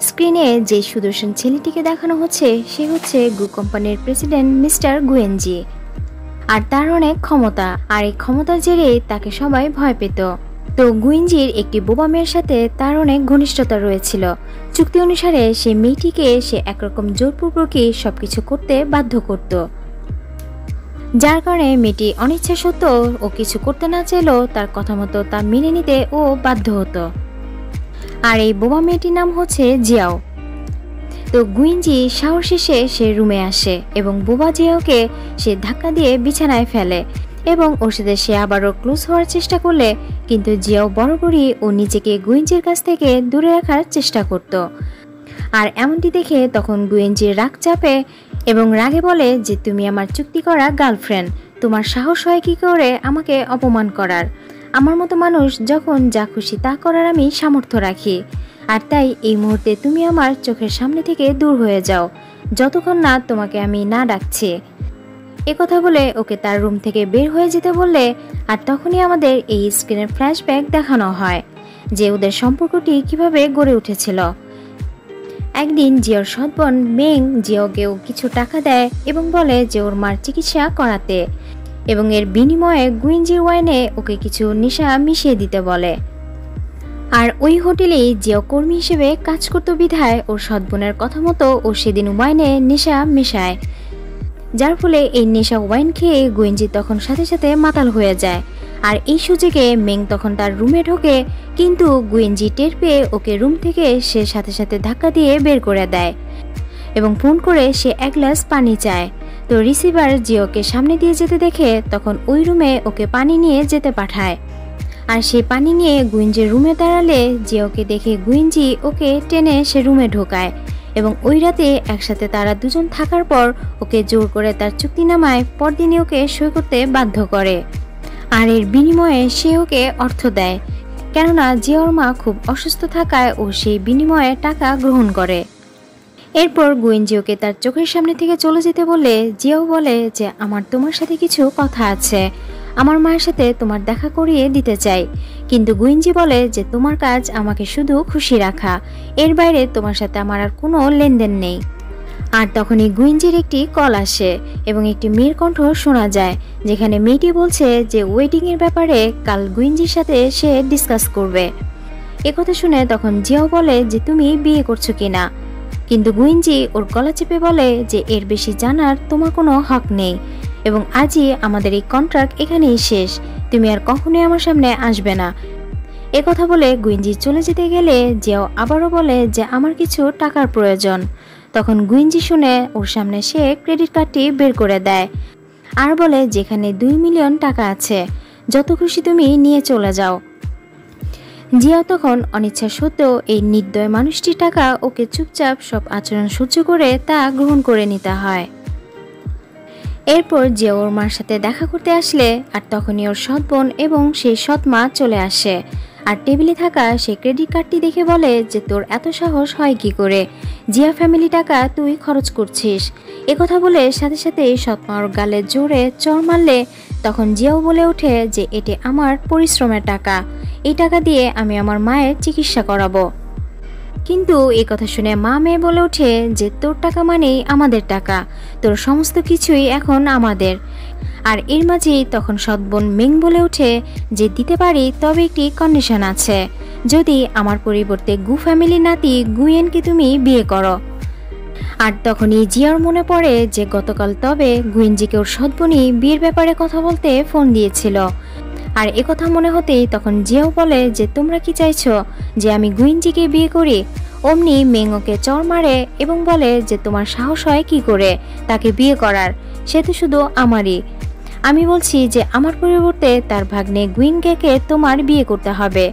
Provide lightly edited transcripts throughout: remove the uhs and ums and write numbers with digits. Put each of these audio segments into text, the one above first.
স্ক্রিনে যে সুদর্শন ছেলেটিকে দেখানো হচ্ছে সে হচ্ছে গু কোম্পানির প্রেসিডেন্ট মিস্টার গুয়েনজি। আর তার অনেক ক্ষমতা, আর এই ক্ষমতার জেরে তাকে সবাই ভয় পেত। তো গুয়েনজির একটি বোবা মেয়ের সাথে তার অনেক ঘনিষ্ঠতা রয়েছিল। চুক্তি অনুসারে সে মেয়েটিকে সে একরকম জোরপূর্বকই সবকিছু করতে বাধ্য করত, যার কারণে মেয়েটি অনিচ্ছা সত্ত্বেও ও কিছু করতে না চাইলেও তার কথা মতো তা মেনে নিতে ও বাধ্য হতো। আর এই বোবা মেয়েটির নাম হচ্ছে জিয়াও। তো গুয়েনজি শাওয়ার শেষে সে রুমে আসে এবং বোবা জিয়াওকে সে ধাক্কা দিয়ে বিছানায় ফেলে এবং ওর সাথে সে আবারও ক্লোজ হওয়ার চেষ্টা করলে কিন্তু জিয়াও বরাবরই ও নিজেকে গুয়েনজির কাছ থেকে দূরে রাখার চেষ্টা করত। আর এমনটি দেখে তখন গুয়েনজির রাগ চাপে এবং রাগে বলে যে তুমি আমার চুক্তি করা গার্লফ্রেন্ড, তোমার সাহস হয় কি করে আমাকে অপমান করার? আমার মতো মানুষ যখন যা খুশি তা করার আমি সামর্থ্য রাখি, আর তাই এই মুহূর্তে তুমি আমার চোখের সামনে থেকে দূর হয়ে যাও যতক্ষণ না তোমাকে আমি না ডাকছি। একথা বলে ওকে তার রুম থেকে বের হয়ে যেতে বললে আর তখনই আমাদের এই স্ক্রিনের ফ্ল্যাশব্যাক দেখানো হয় যে ওদের সম্পর্কটি কিভাবে গড়ে উঠেছিল। একদিন জিওর সৎ বোন মেং জিওকেও কিছু টাকা দেয় এবং বলে যে ওর মার চিকিৎসা করাতে, এবং এর বিনিময়ে গুয়েনজির ওয়াইনে ওকে কিছু নেশা মিশিয়ে দিতে বলে। আর ওই হোটেলেই জিও কর্মী হিসেবে কাজ করত বিধায় ওর সৎ বোনের কথা মতো ও সেদিন ওয়াইনে নেশা মেশায়, যার ফলে এই নেশা ওয়াইন খেয়ে গুয়েনজি তখন সাথে সাথে মাতাল হয়ে যায়। আর এই সুযোগে মেং তখন তার রুমে ঢোকে, কিন্তু গুয়েনজি টের পেয়ে ওকে রুম থেকে সে সাথে সাথে ধাক্কা দিয়ে বের করে দেয় এবং ফোন করে সে এক গ্লাস পানি চায়। তো রিসিভার জিওকে সামনে দিয়ে যেতে দেখে তখন ওই রুমে ওকে পানি নিয়ে যেতে পাঠায়। আর সে পানি নিয়ে গুয়েনজির রুমে দাঁড়ালে জিওকে দেখে গুয়েনজি ওকে টেনে সে রুমে ঢোকায় এবং ওই রাতে একসাথে তারা দুজন থাকার পর ওকে জোর করে তার চুক্তিনামায় পরদিনই ওকে সই করতে বাধ্য করে। আর এর বিনিময়ে সে ওকে অর্থ দেয়, কেননা জিওর মা খুব অসুস্থ থাকায় ও সেই বিনিময়ে টাকা গ্রহণ করে। এরপর গুয়েনজি ওকে তার চোখের সামনে থেকে চলে যেতে বললে জিও বলে যে আমার তোমার সাথে কিছু কথা আছে, আমার মায়ের সাথে তোমার দেখা করিয়ে দিতে চাই। কিন্তু গুয়েনজি বলে যে তোমার কাজ আমাকে শুধু খুশি রাখা, এর বাইরে তোমার সাথে আমার আর কোনো লেনদেন নেই। আর তখনই গুয়েনজির একটি কল আসে এবং একটি মেয়ের কণ্ঠ শোনা যায়, যেখানে মেয়েটি বলছে যে ওয়েডিংয়ের ব্যাপারে কাল গুয়েনজির সাথে সে ডিসকাস করবে। একথা শুনে তখন জিও বলে যে তুমি বিয়ে করছো কিনা, কিন্তু গুয়েনজি ওর গলা চেপে বলে যে এর বেশি জানার তোমার কোনো হক নেই এবং আজই আমাদের এই কন্ট্রাক্ট এখানেই শেষ, তুমি আর কখনোই আমার সামনে আসবে না। একথা বলে গুয়েনজি চলে যেতে গেলে জিও আবারও বলে যে আমার কিছু টাকার প্রয়োজন। তখন গুয়েনজি শুনে ওর সামনে সে ক্রেডিট কার্ডটি বের করে দেয় আর বলে যেখানে 2 মিলিয়ন টাকা আছে, যত খুশি তুমি নিয়ে চলে যাও। জিয়াও তখন অনিচ্ছা সত্ত্বেও এই নির্দয় মানুষটির টাকা ওকে চুপচাপ সব আচরণ সহ্য করে তা গ্রহণ করে নিতে হয়। এরপর জিয়া ওর মার সাথে দেখা করতে আসলে আর তখনই ওর সৎ বোন এবং সেই সৎ মা চলে আসে আর টেবিলে থাকা সেই ক্রেডিট কার্ডটি দেখে বলে যে তোর এত সাহস হয় কি করে, জিয়া ফ্যামিলি টাকা তুই খরচ করছিস। একথা বলে সাথে সাথে সৎ মা ওর গালে জোরে চড় মারলে তখন জিয়াও বলে ওঠে যে এটি আমার পরিশ্রমের টাকা, এই টাকা দিয়ে আমি আমার মায়ের চিকিৎসা করাবো। কিন্তু এই কথা শুনে মা মেয়ে বলে ওঠে যে তোর টাকা মানেই আমাদের টাকা, তোর সমস্ত কিছুই এখন আমাদের। আর এর মাঝেই তখন সৎ বোন মেং বলে ওঠে যে দিতে পারি, তবে একটি কন্ডিশন আছে, যদি আমার পরিবর্তে গু ফ্যামিলির নাতি গুয়েনকে তুমি বিয়ে করো। আর তখনই জিয়ার মনে পড়ে যে গতকাল তবে গুয়েনজিকে ওর সৎ বোনই বিয়ের ব্যাপারে কথা বলতে ফোন দিয়েছিল। আর একথা মনে হতেই তখন জিয়াও বলে যে তোমরা কি চাইছো যে আমি গুয়েনজিকে বিয়ে করি? অমনি মেং ওকে চড় মারে এবং বলে যে তোমার সাহস হয় কি করে তাকে বিয়ে করার, সে তো শুধু আমারই। আমি বলছি যে আমার পরিবর্তে তার ভাগ্নে গুয়েনকে তোমার বিয়ে করতে হবে,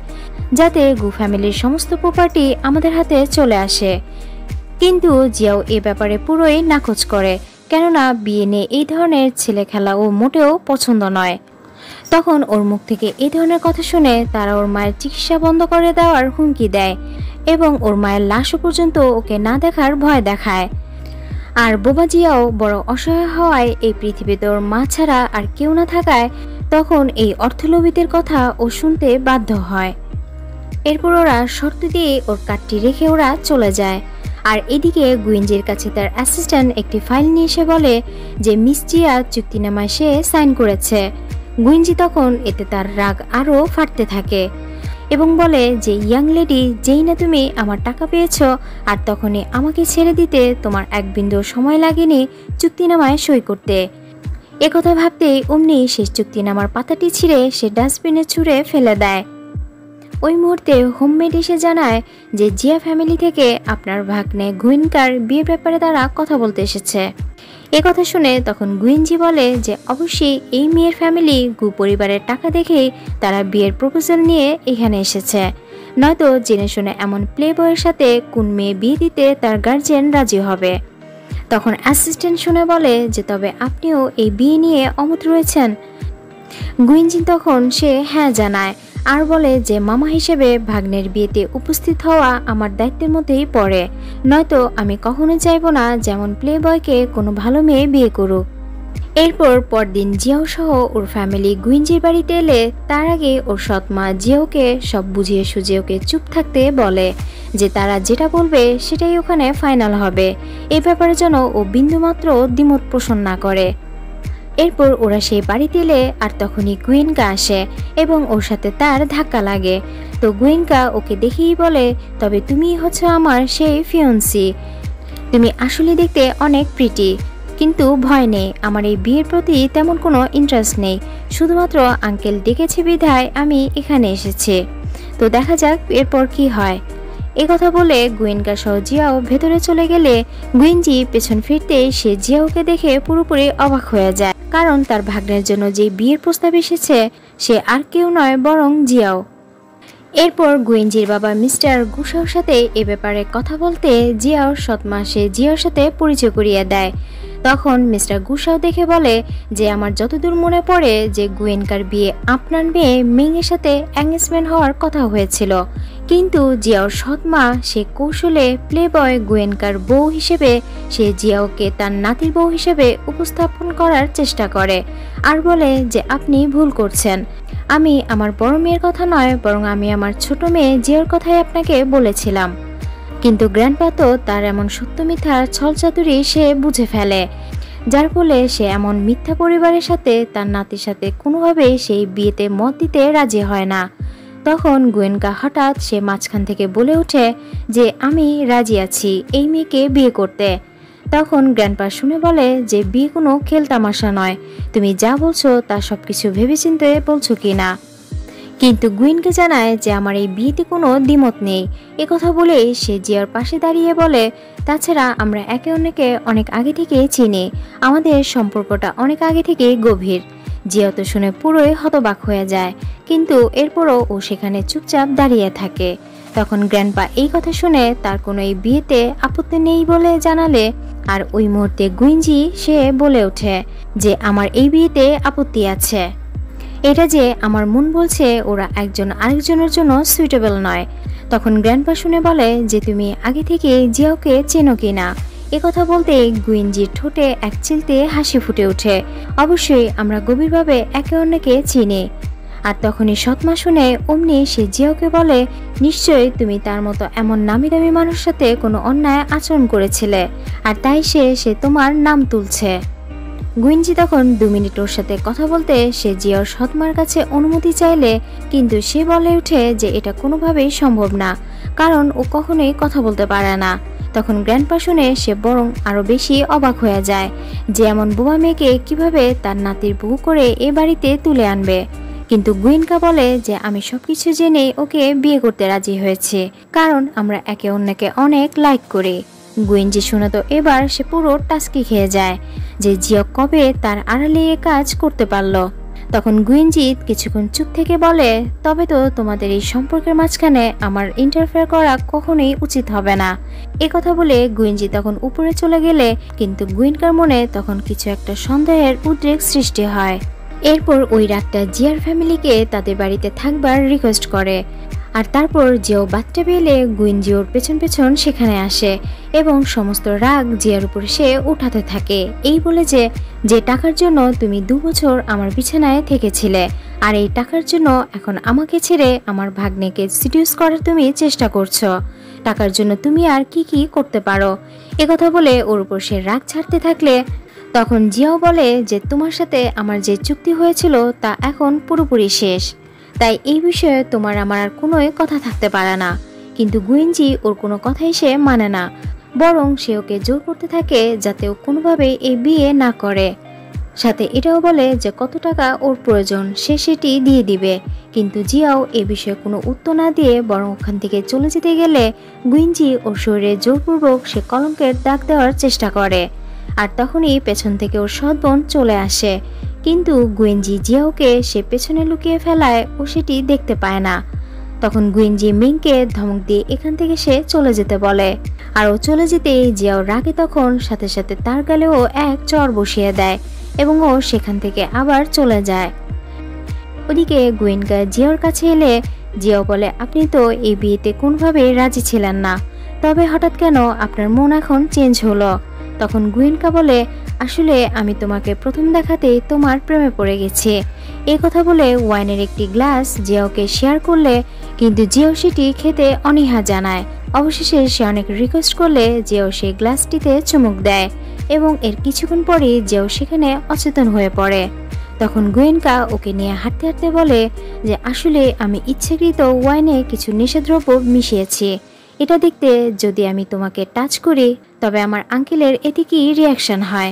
যাতে গু ফ্যামিলির সমস্ত প্রপার্টি আমাদের হাতে চলে আসে। কিন্তু জিয়াও এ ব্যাপারে পুরোই নাকচ করে, কেননা বিয়ে নিয়ে এই ধরনের ছেলে খেলা ও মোটেও পছন্দ নয়। তখন ওর মুখ থেকে এই ধরনের কথা শুনে তারা ওর মায়ের চিকিৎসা বন্ধ করে দেওয়ার হুমকি দেয় এবং ওর মায়ের লাশও পর্যন্ত ওকে না দেখার ভয় দেখায়। আর বোবা জিয়াও বড় অসহায় হওয়ায় এই পৃথিবীতে ওর মা ছাড়া আর কেউ না থাকায় তখন এই অর্থলোভীদের কথা ও শুনতে বাধ্য হয়। এরপর ওরা শর্ত দিয়ে ওর কার্ডটি রেখে ওরা চলে যায়। আর এদিকে গুয়েঞ্জির কাছে তার অ্যাসিস্ট্যান্ট একটি ফাইল নিয়ে এসে বলে যে মিস জিয়া চুক্তিনামায় সে সাইন করেছে। গুয়েঞ্জি তখন এতে তার রাগ আরও ফাটতে থাকে এবং বলে যে ইয়াং লেডি, যেই না তুমি আমার টাকা পেয়েছো আর তখনই আমাকে ছেড়ে দিতে তোমার এক বিন্দু সময় লাগেনি চুক্তিনামায় সই করতে। একথা ভাবতেই অমনি শেষ চুক্তিনামার পাতাটি ছিঁড়ে সে ডাস্টবিনে ছুঁড়ে ফেলে দেয়। ওই মুহূর্তে হোমমেড এসে জানায় যে জিয়া ফ্যামিলি থেকে আপনার ভাগ্নে গুয়েনকার বিয়ের ব্যাপারে তারা কথা বলতে এসেছে। কথা শুনে তখন গুয়েঞ্জি বলে যে অবশ্যই এই মেয়ের ফ্যামিলি গু পরিবারের টাকা দেখেই তারা বিয়ের প্রপোজাল নিয়ে এখানে এসেছে, নয়তো জেনে শুনে এমন প্লে বয়ের সাথে কোন মেয়ে বিয়ে দিতে তার গার্জিয়ান রাজি হবে। তখন অ্যাসিস্ট্যান্ট শুনে বলে যে তবে আপনিও এই বিয়ে নিয়ে অমত রয়েছেন। গুয়েঞ্জি তখন সে হ্যাঁ জানায় আর বলে যে মামা হিসেবে ভাগ্নের বিয়েতে উপস্থিত হওয়া আমার দায়িত্বের মধ্যেই পড়ে, নয়তো আমি কখনো চাইব না যেমন প্লে বয়কে কোনো ভালো মেয়ে বিয়ে করুক। এরপর পরদিন জিয়াও সহ ওর ফ্যামিলি গুয়েঞ্জির বাড়িতে এলে তার আগে ওর সৎমা জিয়াওকে সব বুঝিয়ে সুঝিয়ে ওকে চুপ থাকতে বলে যে তারা যেটা বলবে সেটাই ওখানে ফাইনাল হবে, এই ব্যাপারে যেন ও বিন্দুমাত্র দ্বিমত পোষণ না করে। এরপর ওরা সেই বাড়িতে এলে আর তখনই গুয়েনকা আসে এবং ওর সাথে তার ধাক্কা লাগে। তো গুয়েনকা ওকে দেখেই বলে তবে তুমি হচ্ছে আমার সেই ফিয়ন্সি, তুমি আসলে দেখতে অনেক প্রিটি, কিন্তু ভয় নেই, আমার এই বিয়ের প্রতি তেমন কোনো ইন্টারেস্ট নেই, শুধুমাত্র আঙ্কেল ডেকেছে বিধায় আমি এখানে এসেছি, তো দেখা যাক এরপর কি হয়। কথা বলে গুয়েনকা সহ জিয়াও ভেতরে চলে গেলে গুয়েঞ্জি পেছন ফিরতেই সে জিয়াওকে দেখে পুরোপুরি অবাক হয়ে যায়, কারণ তার ভাগ্নের জন্য যে বিয়ের প্রস্তাব এসেছে সে আর কেউ নয় বরং জিয়াও। এরপর গুয়েঞ্জির বাবা মিস্টার গুসাওর সাথে এ ব্যাপারে কথা বলতে জিয়াওর সৎমা সে জিয়াওর সাথে পরিচয় করিয়ে দেয়। তখন মিস্টার গুসাও দেখে বলে যে আমার যতদূর মনে পড়ে যে গুয়েনকার বিয়ে আপনার মেয়ে মেংয়ের সাথে এঙ্গেজমেন্ট হওয়ার কথা হয়েছিল, কিন্তু জিয়াওর সৎমা সে কৌশলে প্লে বয় গুয়েনকার বউ হিসেবে সে জিয়াওকে তার নাতির বউ হিসেবে উপস্থাপন করার চেষ্টা করে আর বলে যে আপনি ভুল করছেন, আমি আমার বড় মেয়ের কথা নয় বরং আমি আমার ছোট মেয়ে জিয়ার কথাই আপনাকে বলেছিলাম। কিন্তু গ্র্যান্ডপা তো তার এমন সত্য মিথ্যার ছলচাতুরি সে বুঝে ফেলে, যার ফলে সে এমন মিথ্যা পরিবারের সাথে তার নাতির সাথে কোনোভাবেই সেই বিয়েতে মত দিতে রাজি হয় না। তখন গুয়েনকা হঠাৎ সে মাঝখান থেকে বলে ওঠে যে আমি রাজি আছি এই মেয়েকে বিয়ে করতে। তখন গ্র্যান্ডপা শুনে বলে যে বিয়ে কোনো খেলতামাশা নয়, তুমি যা বলছো তা সবকিছু ভেবেচিন্তে বলছো কি না। কিন্তু গুয়েনকে জানায় যে আমার এই বিয়েতে কোনো দ্বিমত নেই। কথা বলেই সে জিয়ার পাশে দাঁড়িয়ে বলে তাছাড়া আমরা একে অন্যকে অনেক আগে থেকে চিনি, আমাদের সম্পর্কটা অনেক আগে থেকে গভীর। জিয়া তো শুনে পুরোই হতবাক হয়ে যায়, কিন্তু এরপরও ও সেখানে চুপচাপ দাঁড়িয়ে থাকে। তখন গ্র্যান্ডপা এই কথা শুনে তার কোনো এই বিয়েতে আপত্তি নেই বলে জানালে আর ওই মুহূর্তে গুয়েঞ্জি সে বলে ওঠে যে আমার এই বিয়েতে আপত্তি আছে, এটা যে আমার মন বলছে ওরা একজন আরেকজনের জন্য সুইটেবল নয়। তখন গ্র্যান্ডপা শুনে বলে যে তুমি আগে থেকে জিয়াওকে চেনো কিনা। কথা বলতে গুয়েঞ্জির ঠোঁটে এক চিলতে হাসি ফুটে ওঠে, অবশ্যই আমরা গভীরভাবে একে অন্যকে চিনি। আর তখনই সৎমা শুনে অমনি সে জিয়াওকে বলে নিশ্চয়ই তুমি তার মতো এমন নামি দামি মানুষের সাথে কোনো অন্যায় আচরণ করেছিলে আর তাই সে তোমার নাম তুলছে। গুয়েঞ্জি তখন 2 মিনিট ওর সাথে কথা বলতে সে জিয়ার সৎমার কাছে অনুমতি চাইলে, কিন্তু সে বলে ওঠে যে এটা কোনোভাবেই সম্ভব না, কারণ ও কখনোই কথা বলতে পারে না। তখন গ্র্যান্ডপা শুনে সে বরং আরো বেশি অবাক হয়ে যায় যে এমন বোবা মেয়েকে কিভাবে তার নাতির বউ করে এ বাড়িতে তুলে আনবে। কিন্তু গুয়েনকা বলে যে আমি সবকিছু জেনে ওকে বিয়ে করতে রাজি হয়েছে, কারণ আমরা একে অন্যকে অনেক লাইক করি। গুয়েঞ্জি শুনে তো এবার সে পুরো টাস্কি খেয়ে যায় যে জিয়া কবে তার আড়ালে এ কাজ করতে পারলো। তখন গুয়েঞ্জি কিছুক্ষণ চুপ থেকে বলে তবে তো তোমাদের এই সম্পর্কের মাঝখানে আমার ইন্টারফেয়ার করা কখনোই উচিত হবে না। কথা বলে গুয়েঞ্জি তখন উপরে চলে গেলে কিন্তু গুয়েনকার মনে তখন কিছু একটা সন্দেহের উদ্রেক সৃষ্টি হয়। এরপর ওই রাতটা জিয়ার ফ্যামিলিকে তাদের বাড়িতে থাকবার রিকোয়েস্ট করে আর তারপর জিয়াও বাথটাবে এলে গুয়েনজি ওর পেছন পেছন সেখানে আসে এবং সমস্ত রাগ জিয়ার উপর সে উঠাতে থাকে, এই বলে যে টাকার জন্য তুমি 2 বছর আমার বিছানায় থেকেছিলে, আর এই টাকার জন্য এখন আমাকে ছেড়ে আমার ভাগ্নেকে সিডিউস করার তুমি চেষ্টা করছো। টাকার জন্য তুমি আর কি কি করতে পারো। একথা বলে ওর উপর সে রাগ ছাড়তে থাকলে তখন জিয়াও বলে যে তোমার সাথে আমার যে চুক্তি হয়েছিল তা এখন পুরোপুরি শেষ, তাই এই বিষয়ে তোমার আমার আর কোনো কথা থাকতে পারে না। কিন্তু গুয়েনজি ওর কোনো কথাই সে মানে না, বরং সে ওকে জোর করতে থাকে যাতে ও কোনোভাবে এই বিয়ে না করে। সাথে এটাও বলে যে কত টাকা ওর প্রয়োজন সে সেটি দিয়ে দিবে। কিন্তু জিয়াও এ বিষয়ে কোনো উত্তর না দিয়ে বরং ওখান থেকে চলে যেতে গেলে গুয়েনজি ওর শরীরে জোরপূর্বক সে কলঙ্কের দাগ দেওয়ার চেষ্টা করে। আর তখনই পেছন থেকে ওর সৎ বোন চলে আসে, কিন্তু গুয়েনজি জিয়াওকে সে পেছনে লুকিয়ে ফেলায় ও সেটি দেখতে পায় না। তখন গুয়েনজি মিংকে ধমক দিয়ে এখান থেকে সে চলে যেতে বলে, আর ও চলে যেতেই জিয়াও রাগে তখন সাথে সাথে তার গালেও এক চর বসিয়ে দেয় এবং ও সেখান থেকে আবার চলে যায়। ওদিকে গুয়েনকা জিয়াওর কাছে এলে জিয়াও বলে আপনি তো এই বিয়েতে কোনোভাবেই রাজি ছিলেন না, তবে হঠাৎ কেন আপনার মন এখন চেঞ্জ হলো। তখন গুয়েনকা বলে আসলে আমি তোমাকে প্রথম দেখাতেই তোমার প্রেমে পড়ে গেছি। এই কথা বলে ওয়াইনের একটি গ্লাস জিয়াওকে শেয়ার করলে কিন্তু জিয়াও সেটি খেতে অনীহা জানায়। অবশেষে সে অনেক রিকোয়েস্ট করলে জিয়াও সেই গ্লাসটিতে চুমুক দেয় এবং এর কিছুক্ষণ পরেই জিয়াও সেখানে অচেতন হয়ে পড়ে। তখন গুয়েনকা ওকে নিয়ে হাঁটতে হাঁটতে বলে যে আসলে আমি ইচ্ছাকৃত ওয়াইনে কিছু নিষেধদ্রব্য মিশিয়েছি, এটা দেখতে যদি আমি তোমাকে টাচ করি তবে আমার আঙ্কেলের এতে কি রিয়াকশন হয়।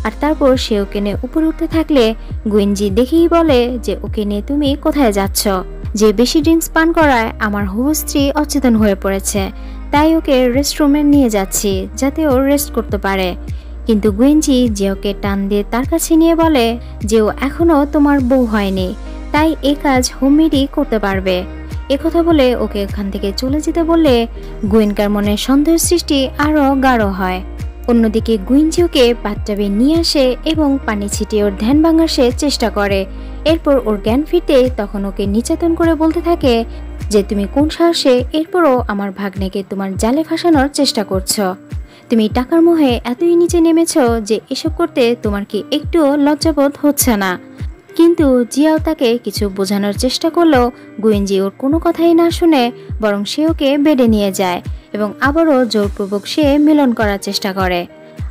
আর তারপর সে ওকে নিয়ে উপরে উঠতে থাকলে গুয়েনজি দেখেই বলে যে ওকে নিয়ে তুমি কোথায় যাচ্ছ, যে বেশি ড্রিঙ্কস পান করায় আমার হবু স্ত্রী অচেতন হয়ে পড়েছে, তাই ওকে রেস্টরুমে নিয়ে যাচ্ছি যাতে ও রেস্ট করতে পারে। কিন্তু গুয়েনজি যে ওকে টান দিয়ে তার কাছে নিয়ে বলে যে ও এখনো তোমার বউ হয়নি, তাই এই কাজ হোমমেডই করতে পারবে। একথা বলে ওকে ওখান থেকে চলে যেতে বললে গুয়েনকার মনে সন্দেহ সৃষ্টি আরও গাঢ় হয়। অন্যদিকে গুয়েনজি ওকে বাথটাবে নিয়ে আসে এবং পানি ছিটিয়ে ওর ধ্যান ভাঙার সে চেষ্টা করে। এরপর ওর জ্ঞান ফিরতে তখন ওকে নির্যাতন করে বলতে থাকে যে তুমি কোন সাহসে এরপরও আমার ভাগ্নেকে তোমার জালে ফাঁসানোর চেষ্টা করছো। তুমি টাকার মোহে এতই নিচে নেমেছো যে এসব করতে তোমার কি একটুও লজ্জাবোধ হচ্ছে না। কিন্তু জিয়াও তাকে কিছু বোঝানোর চেষ্টা করলেও গুয়েনজি ওর কোনো কথাই না শুনে বরং সে ওকে বেডে নিয়ে যায় এবং আবারও জোরপূর্বক সে মিলন করার চেষ্টা করে।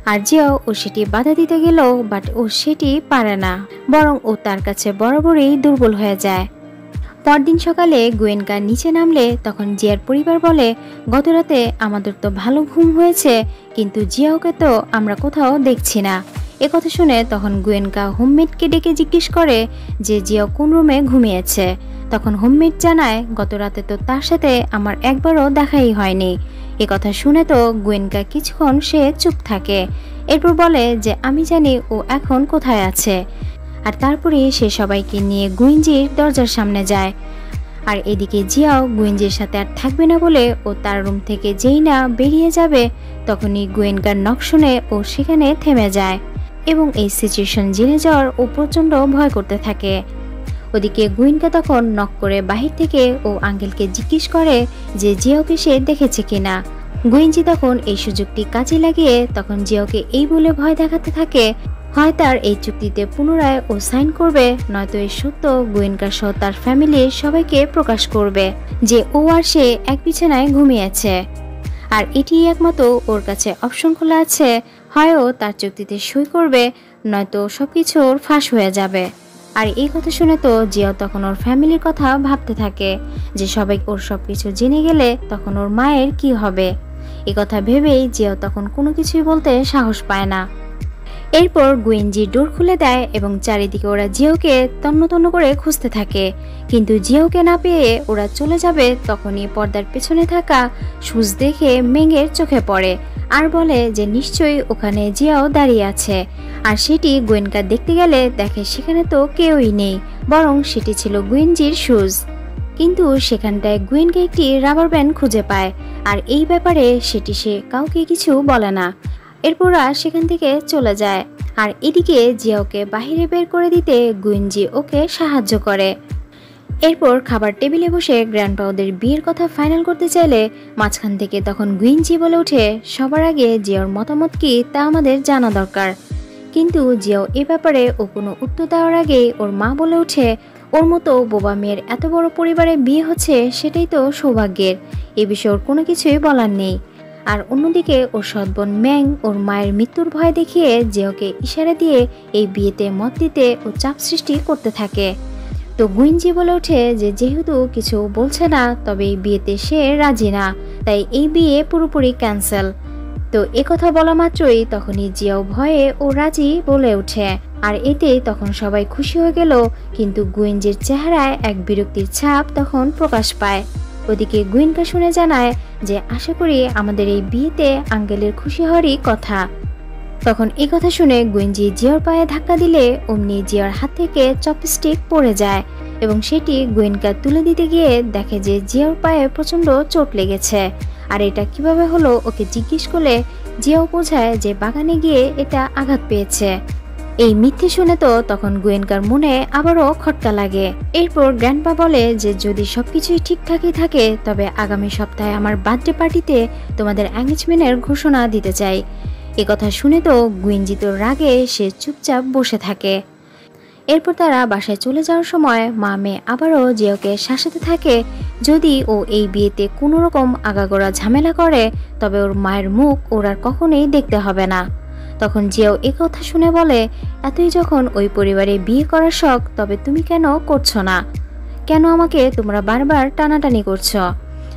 আর জিয়াও ও সেটি বাধা দিতে গেলেও বাট ও সেটি পারে না, বরং ও তার কাছে বরাবরই দুর্বল হয়ে যায়। পরদিন সকালে গুয়েনকা নিচে নামলে তখন জিয়ার পরিবার বলে গতরাতে আমাদের তো ভালো ঘুম হয়েছে, কিন্তু জিয়াওকে তো আমরা কোথাও দেখছি না। একথা শুনে তখন গুয়েনকা হোমমেডকে ডেকে জিজ্ঞেস করে যে জিয়াও কোন রুমে ঘুমিয়েছে। তখন হোমমেড জানায় গতরাতে তো তার সাথে আমার একবারও দেখাই হয়নি। একথা শুনে তো গুয়েনকা কিছুক্ষণ সে চুপ থাকে, এরপর বলে যে আমি জানি ও এখন কোথায় আছে। আর তারপরে সে সবাইকে নিয়ে গুয়েনজির দরজার সামনে যায়। আর এদিকে জিয়াও গুয়েনজির সাথে আর থাকবে না বলে ও তার রুম থেকে যেই না বেরিয়ে যাবে তখনই গুয়েনকার নক শুনে ও সেখানে থেমে যায় এবং এই সিচুয়েশন জেনে যাওয়ার ও প্রচণ্ড ভয় করতে থাকে। ওদিকে গুয়েনকা তখন নক করে বাহির থেকে ও আঙ্কেলকে জিজ্ঞেস করে যে জিয়াওকে সে দেখেছে কিনা। গুয়েনজি তখন এই সুযোগটি কাজে লাগিয়ে তখন জিয়াওকে এই বলে ভয় দেখাতে থাকে হয় তার এই চুক্তিতে পুনরায় ও সাইন করবে, নয়তো এই সত্য গুয়েনকা সহ তার ফ্যামিলির সবাইকে প্রকাশ করবে যে ও আর সে এক বিছানায় ঘুমিয়েছে। আর এটি একমাত্র ওর কাছে অপশন খোলা আছে, হয় ও তার চুক্তিতে সই করবে নয়তো সবকিছু ওর ফাঁস হয়ে যাবে। আর এই কথা শুনে তো জিয়াও তখন ওর ফ্যামিলির কথা ভাবতে থাকে যে সবাই ওর সবকিছু জেনে গেলে তখন ওর মায়ের কি হবে। এ কথা ভেবেই জিয়াও তখন কোনো কিছুই বলতে সাহস পায় না। এরপর গুয়েনজি ডোর খুলে দেয় এবং চারিদিকে ওরা জিয়াওকে তন্ন তন্ন করে খুঁজতে থাকে, কিন্তু জিয়াওকে না পেয়ে ওরা চলে যাবে তখনই পর্দার পেছনে থাকা সুজ দেখে মেঙ্গের চোখে পড়ে আর বলে যে নিশ্চয়ই ওখানে জিয়াও দাঁড়িয়ে আছে। আর সেটি গুয়েনকা দেখতে গেলে দেখে সেখানে তো কেউই নেই, বরং সেটি ছিল গুয়েনজির সুজ। কিন্তু সেখানটায় গুয়েনকা একটি রাবার ব্যান্ড খুঁজে পায় আর এই ব্যাপারে সেটি সে কাউকে কিছু বলে না। এরপর সেখান থেকে চলে যায়। আর এদিকে জিয়াওকে বাহিরে বের করে দিতে গুয়েনজি ওকে সাহায্য করে। এরপর খাবার টেবিলে বসে গ্র্যান্ডপা ওদের বিয়ের কথা ফাইনাল করতে চাইলে মাঝখান থেকে তখন গুইনজি বলে ওঠে, সবার আগে জিয়াওর মতামত কি তা আমাদের জানা দরকার। কিন্তু জিয়াও এ ব্যাপারে ও কোনো উত্তর দেওয়ার আগে ওর মা বলে ওঠে, ওর মতো বোবা মেয়ের এত বড় পরিবারে বিয়ে হচ্ছে সেটাই তো সৌভাগ্যের, এ বিষয়ে ওর কোনো কিছুই বলার নেই। আর অন্যদিকে ওর সৎ বোন ম্যাং ওর মায়ের মৃত্যুর ভয় দেখিয়ে জিয়াওকে ইশারা দিয়ে এই বিয়েতে মত দিতে ও চাপ সৃষ্টি করতে থাকে। তো গুইনজি বলে ওঠে যে যেহেতু কিছু বলছে না, তবে এই বিয়েতে সে রাজি না, তাই এই বিয়ে পুরোপুরি ক্যান্সেল। তো একথা বলা মাত্রই তখনই জিয়াও ভয়ে ও রাজি বলে ওঠে, আর এতে তখন সবাই খুশি হয়ে গেল। কিন্তু গুইনজির চেহারায় এক বিরক্তির ছাপ তখন প্রকাশ পায়। ওদিকে গুইনকা শুনে জানায় যে আশা করি আমাদের এই বিয়েতে আঙ্কেলের খুশি হওয়ারই কথা। তখন এই কথা শুনে গুইনজি জিয়ার পায়ে ধাক্কা দিলে অমনি জিয়ার হাত থেকে চপস্টিক পড়ে যায় এবং সেটি গুইনকা তুলে দিতে গিয়ে দেখে যে জিয়ার পায়ে প্রচন্ড চোট লেগেছে। আর এটা কিভাবে হলো ওকে জিজ্ঞেস করলে জিয়াও বোঝায় যে বাগানে গিয়ে এটা আঘাত পেয়েছে। এই মিথ্যে শুনে তো তখন গুয়েনকার মনে আবারও খটকা লাগে। এরপর গ্র্যান্ডপা বলে যে যদি সবকিছুই ঠিকঠাকই থাকে তবে আগামী সপ্তাহে আমার বার্থডে পার্টিতে তোমাদের এঙ্গেজমেন্টের ঘোষণা দিতে চাই। একথা শুনে তো গুইনজি তো রাগে সে চুপচাপ বসে থাকে। এরপর তারা বাসায় চলে যাওয়ার সময় মা মেয়ে আবারও জিয়াওকে শাসাতে থাকে, যদি ও এই বিয়েতে কোনো রকম আগাগোড়া ঝামেলা করে তবে ওর মায়ের মুখ ওর আর কখনোই দেখতে হবে না। তখন জিয়াও একথা শুনে বলে, এতই যখন ওই পরিবারে বিয়ে করার শখ তবে তুমি কেন করছো না? কেন আমাকে তোমরা বারবার টানাটানি করছো?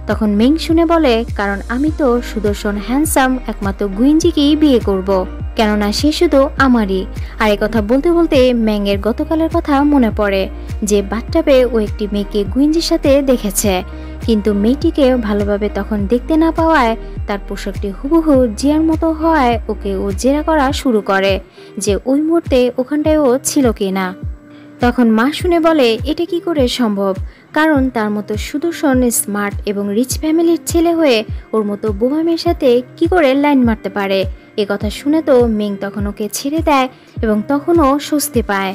তখন মেং শুনে বলে, কারণ আমি তো সুদর্শন হ্যান্ডসাম একমাত্র গুইনজিকেই বিয়ে করব, কেননা সে শুধু আমারই। আর এই কথা বলতে বলতে ম্যাংয়ের গতকালের কথা মনে পড়ে যে বাথটাবে ও একটি মেয়েকে গুইনজির সাথে দেখেছে, কিন্তু মেয়েটিকে ভালোভাবে তখন দেখতে না পাওয়ায় তার পোশাকটি হুবহু জিয়ার মতো হওয়ায় ওকে ও জেরা করা শুরু করে যে ওই মুহূর্তে ওখানটায় ও ছিল কিনা। তখন মা শুনে বলে, এটা কি করে সম্ভব? কারণ তার মতো সুদর্শন স্মার্ট এবং রিচ ফ্যামিলির ছেলে হয়ে ওর মতো বোমা মেয়ের সাথে কি করে লাইন মারতে পারে? এ কথা শুনে তো মিং তখন ওকে ছেড়ে দেয় এবং তখনও স্বস্তি পায়।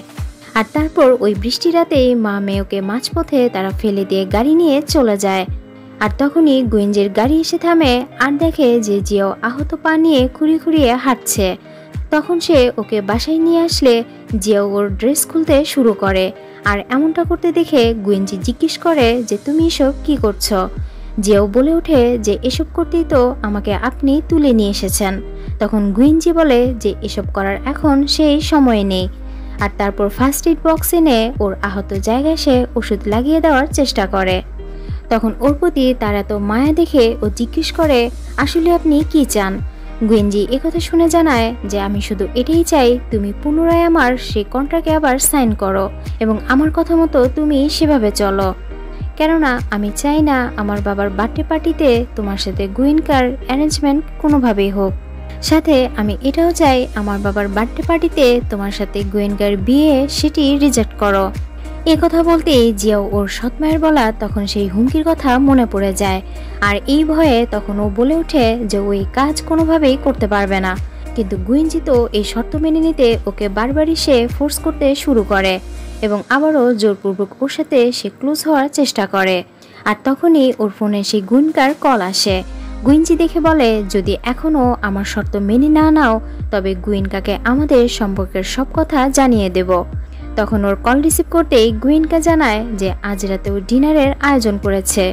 আর তারপর ওই বৃষ্টি রাতেই মা মেয়ে ওকে মাঝপথে তারা ফেলে দিয়ে গাড়ি নিয়ে চলে যায়। আর তখনই গুইনজির গাড়ি এসে থামে আর দেখে যে জিয়াও আহত পা নিয়ে খুঁড়িয়ে খুঁড়িয়ে হাঁটছে। তখন সে ওকে বাসায় নিয়ে আসলে জিয়াও ওর ড্রেস খুলতে শুরু করে। আর এমনটা করতে দেখে গুইনজি জিজ্ঞেস করে যে তুমি এসব কি করছো? জিয়াও বলে ওঠে যে এসব করতেই তো আমাকে আপনি তুলে নিয়ে এসেছেন। তখন গুইনজি বলে যে এসব করার এখন সেই সময় নেই। আর তারপর ফার্স্ট এইড বক্স এনে ওর আহত জায়গায় সে ওষুধ লাগিয়ে দেওয়ার চেষ্টা করে। তখন ওর প্রতি তার এত মায়া দেখে ও জিজ্ঞেস করে, আসলে আপনি কি চান? গুইনজি একথা শুনে জানায় যে আমি শুধু এটাই চাই তুমি পুনরায় আমার সেই কন্ট্রাক্টে আবার সাইন করো এবং আমার কথা মতো তুমি সেভাবে চলো, কেননা আমি চাই না আমার বাবার বার্থডে পার্টিতে তোমার সাথে গুইনকার অ্যারেঞ্জমেন্ট কোনোভাবেই হোক। সাথে আমি এটাও চাই আমার বাবার বার্থডে পার্টিতে তোমার সাথে গুয়েনকার বিয়ে সেটি রিজেক্ট করো। এ কথা বলতেই জিয়াও ওর সৎমায়ের বলা তখন সেই হুমকির কথা মনে পড়ে যায়। আর এই ভয়ে তখন ও বলে ওঠে যে ওই কাজ কোনোভাবেই করতে পারবে না। কিন্তু গুইনজি তো এই শর্ত মেনে নিতে ওকে বারবারই সে ফোর্স করতে শুরু করে এবং আবারও জোরপূর্বক ওর সাথে সে ক্লোজ হওয়ার চেষ্টা করে। আর তখনই ওর ফোনে সেই গুইনকার কল আসে। গুইনজি দেখে বলে, যদি এখনও আমার শর্ত মেনে না নাও তবে গুইনকাকে আমাদের সম্পর্কের সব কথা জানিয়ে দেব। তখন ওর কল রিসিভ করতেই গুইনকা জানায় যে আজ রাতে ও ডিনারের আয়োজন করেছে,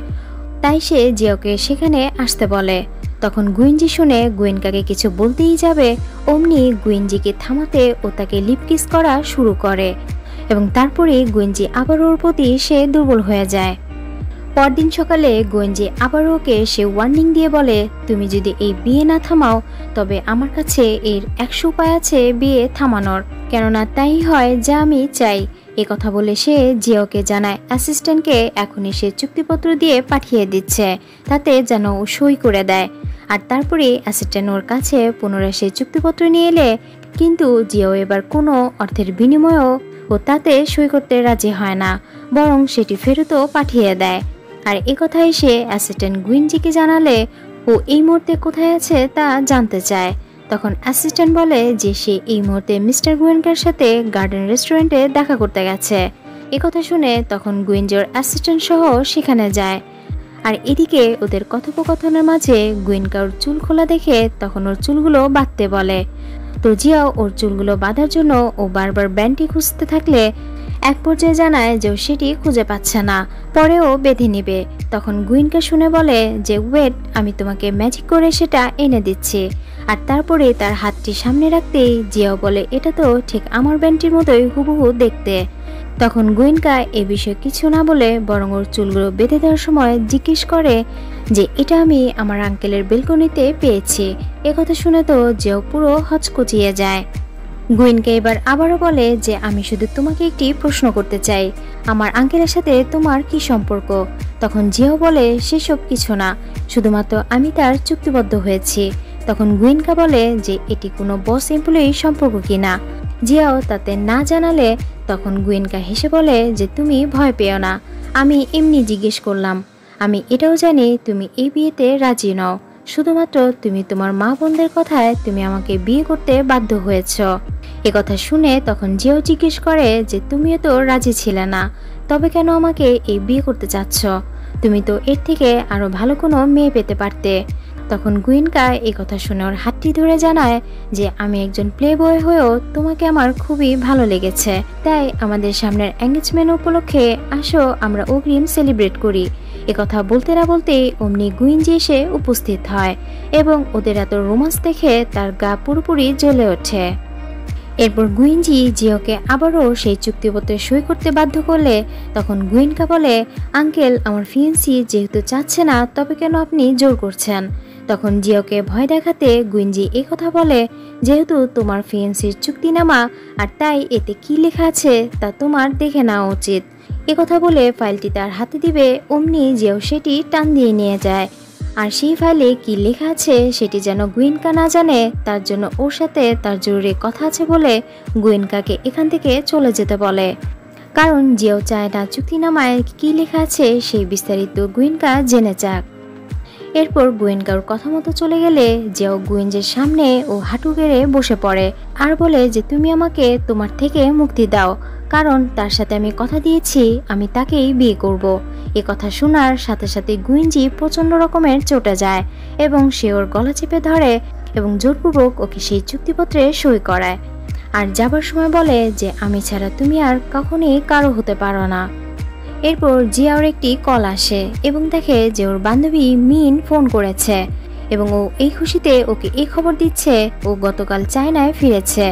তাই সে জিয়াওকে সেখানে আসতে বলে। তখন গুইনজি শুনে গুইনকাকে কিছু বলতেই যাবে অমনি গুইনজিকে থামাতে ও তাকে লিপ কিস করা শুরু করে এবং তারপরে গুইনজি আবার ওর প্রতি সে দুর্বল হয়ে যায়। পরদিন সকালে গুইনজি আবার ওকে সে ওয়ার্নিং দিয়ে বলে, তুমি যদি এই বিয়ে না থামাও তবে আমার কাছে এর 100 উপায় আছে বিয়ে থামানোর, কেননা তাই হয় যা আমি চাই। এ কথা বলে সে জিয়াওকে জানায় অ্যাসিস্ট্যান্টকে এখনই সে চুক্তিপত্র দিয়ে পাঠিয়ে দিচ্ছে, তাতে যেন ও সই করে দেয়। আর তারপরে অ্যাসিস্ট্যান্ট ওর কাছে পুনরায় সে চুক্তিপত্র নিয়ে এলে কিন্তু জিয়াও এবার কোনো অর্থের বিনিময়েও ও তাতে সই করতে রাজি হয় না, বরং সেটি ফেরতও পাঠিয়ে দেয়। আর একথাই সে অ্যাসিস্ট্যান্ট গুইনজিকে জানালে ও এই মুহূর্তে কোথায় আছে তা জানতে চায়। তখন অ্যাসিস্ট্যান্ট বলে যে সে এই মুহূর্তে মিস্টার গুয়েনকার সাথে গার্ডেন রেস্টুরেন্টে দেখা করতে গেছে। একথা শুনে তখন গুয়েঞ্জি ওর অ্যাসিস্ট্যান্ট সহ সেখানে যায়। আর এদিকে ওদের কথোপকথনের মাঝে গুয়েনকা ওর চুল খোলা দেখে তখন ওর চুলগুলো বাঁধতে বলে। তো জিয়াও ওর চুলগুলো বাঁধার জন্য ও বারবার ব্যান্ডটি খুঁজতে থাকলে এক পর্যায়ে জানায় যে ও সেটি খুঁজে পাচ্ছে না, পরেও বেঁধে নিবে। তখন গুয়েনকা শুনে বলে যে ওয়েট, আমি তোমাকে ম্যাজিক করে সেটা এনে দিচ্ছি। আর তারপরে তার হাতটি সামনে রাখতেই জিয়াও বলে এটা তো ঠিক আমার ব্যান্ডটির মতোই হুবহু দেখতে। তখন গুয়েনকা এ বিষয়ে কিছু না বলে বরং ওর চুলগুলো বেঁধে দেওয়ার সময় জিজ্ঞেস করে যে এটা আমি আমার আঙ্কেলের বেলকনিতে পেয়েছি। একথা শুনে তো জিয়াও পুরো হচকচিয়ে যায়। গুয়েনকা এবার আবারও বলে যে আমি শুধু তোমাকে একটি প্রশ্ন করতে চাই, আমার আঙ্কেলের সাথে তোমার কি সম্পর্ক? তখন জিয়াও বলে সেসব কিছু না, শুধুমাত্র আমি তার চুক্তিবদ্ধ হয়েছি। তখন গুয়েনকা বলে যে এটি কোনো বস এমপ্লয়ি সম্পর্ক কিনা। জিয়াও তাতে না জানালে তখন গুয়েনকা হেসে বলে যে তুমি ভয় পেও না, আমি এমনি জিজ্ঞেস করলাম। আমি এটাও জানি তুমি এই বিয়েতে রাজি নও, শুধুমাত্র তুমি তোমার মা বোনদের কথায় তুমি আমাকে বিয়ে করতে বাধ্য হয়েছ। একথা শুনে তখন জিয়াও জিজ্ঞেস করে যে তুমিও তো রাজি ছিলে না, তবে কেন আমাকে এই বিয়ে করতে চাচ্ছ? তুমি তো এর থেকে আরো ভালো কোনো মেয়ে পেতে পারতে। তখন গুয়েনকা এই কথা শুনে ওর হাতটি ধরে জানায় যে আমি একজন প্লে বয় হয়েও তোমাকে আমার খুবই ভালো লেগেছে, তাই আমাদের সামনের এঙ্গেজমেন্ট উপলক্ষে আসো আমরা অগ্রিম সেলিব্রেট করি। একথা বলতে না বলতেই অমনি গুয়েঞ্জি এসে উপস্থিত হয় এবং ওদের এত রোমান্স দেখে তার গা পুরোপুরি জ্বলে ওঠে। এরপর গুয়েঞ্জি জিওকে আবারও সেই চুক্তিপত্রে সই করতে বাধ্য করলে তখন গুয়েনকা বলে আঙ্কেল, আমার ফিয়েন্সি যেহেতু চাচ্ছে না তবে কেন আপনি জোর করছেন? তখন জিওকে ভয় দেখাতে গুয়েঞ্জি এই কথা বলে যেহেতু তোমার ফিয়েন্সির চুক্তিনামা আর তাই এতে কি লেখা আছে তা তোমার দেখে নেওয়া উচিত। একথা বলে ফাইলটি তার হাতে দিবে অমনি জিও সেটি টান দিয়ে নিয়ে যায়। আর সেই ফাইলে কি লেখা আছে সেটি যেন গুয়েনকা না জানে, তার জন্য ওর সাথে তার জরুরি কথা আছে বলে গুয়েনকাকে এখান থেকে চলে যেতে বলে। কারণ জিও চায় না চুক্তিনামায় কি লেখা আছে সেই বিস্তারিত গুয়েনকা জেনে যাক। এরপর গুয়েনকা ওর কথা মতো চলে গেলে জিও গুয়েঞ্জের সামনে ও হাঁটু গেড়ে বসে পড়ে আর বলে যে তুমি আমাকে তোমার থেকে মুক্তি দাও, কারণ তার সাথে আমি কথা দিয়েছি আমি তাকেই বিয়ে করব। এ কথা শোনার সাথে সাথে গুয়েঞ্জি প্রচন্ড রকমের চটে যায় এবং সে ওর গলা চেপে ধরে এবং জোরপূর্বক ওকে সেই চুক্তিপত্রে সই করায়। আর যাবার সময় বলে যে আমি ছাড়া তুমি আর কখনোই কারো হতে পারো না। এরপর জিয়াওর একটি কল আসে এবং দেখে যে ওর বান্ধবী মিন ফোন করেছে এবং ও এই খুশিতে ওকে এই খবর দিচ্ছে ও গতকাল চায়নায় ফিরেছে।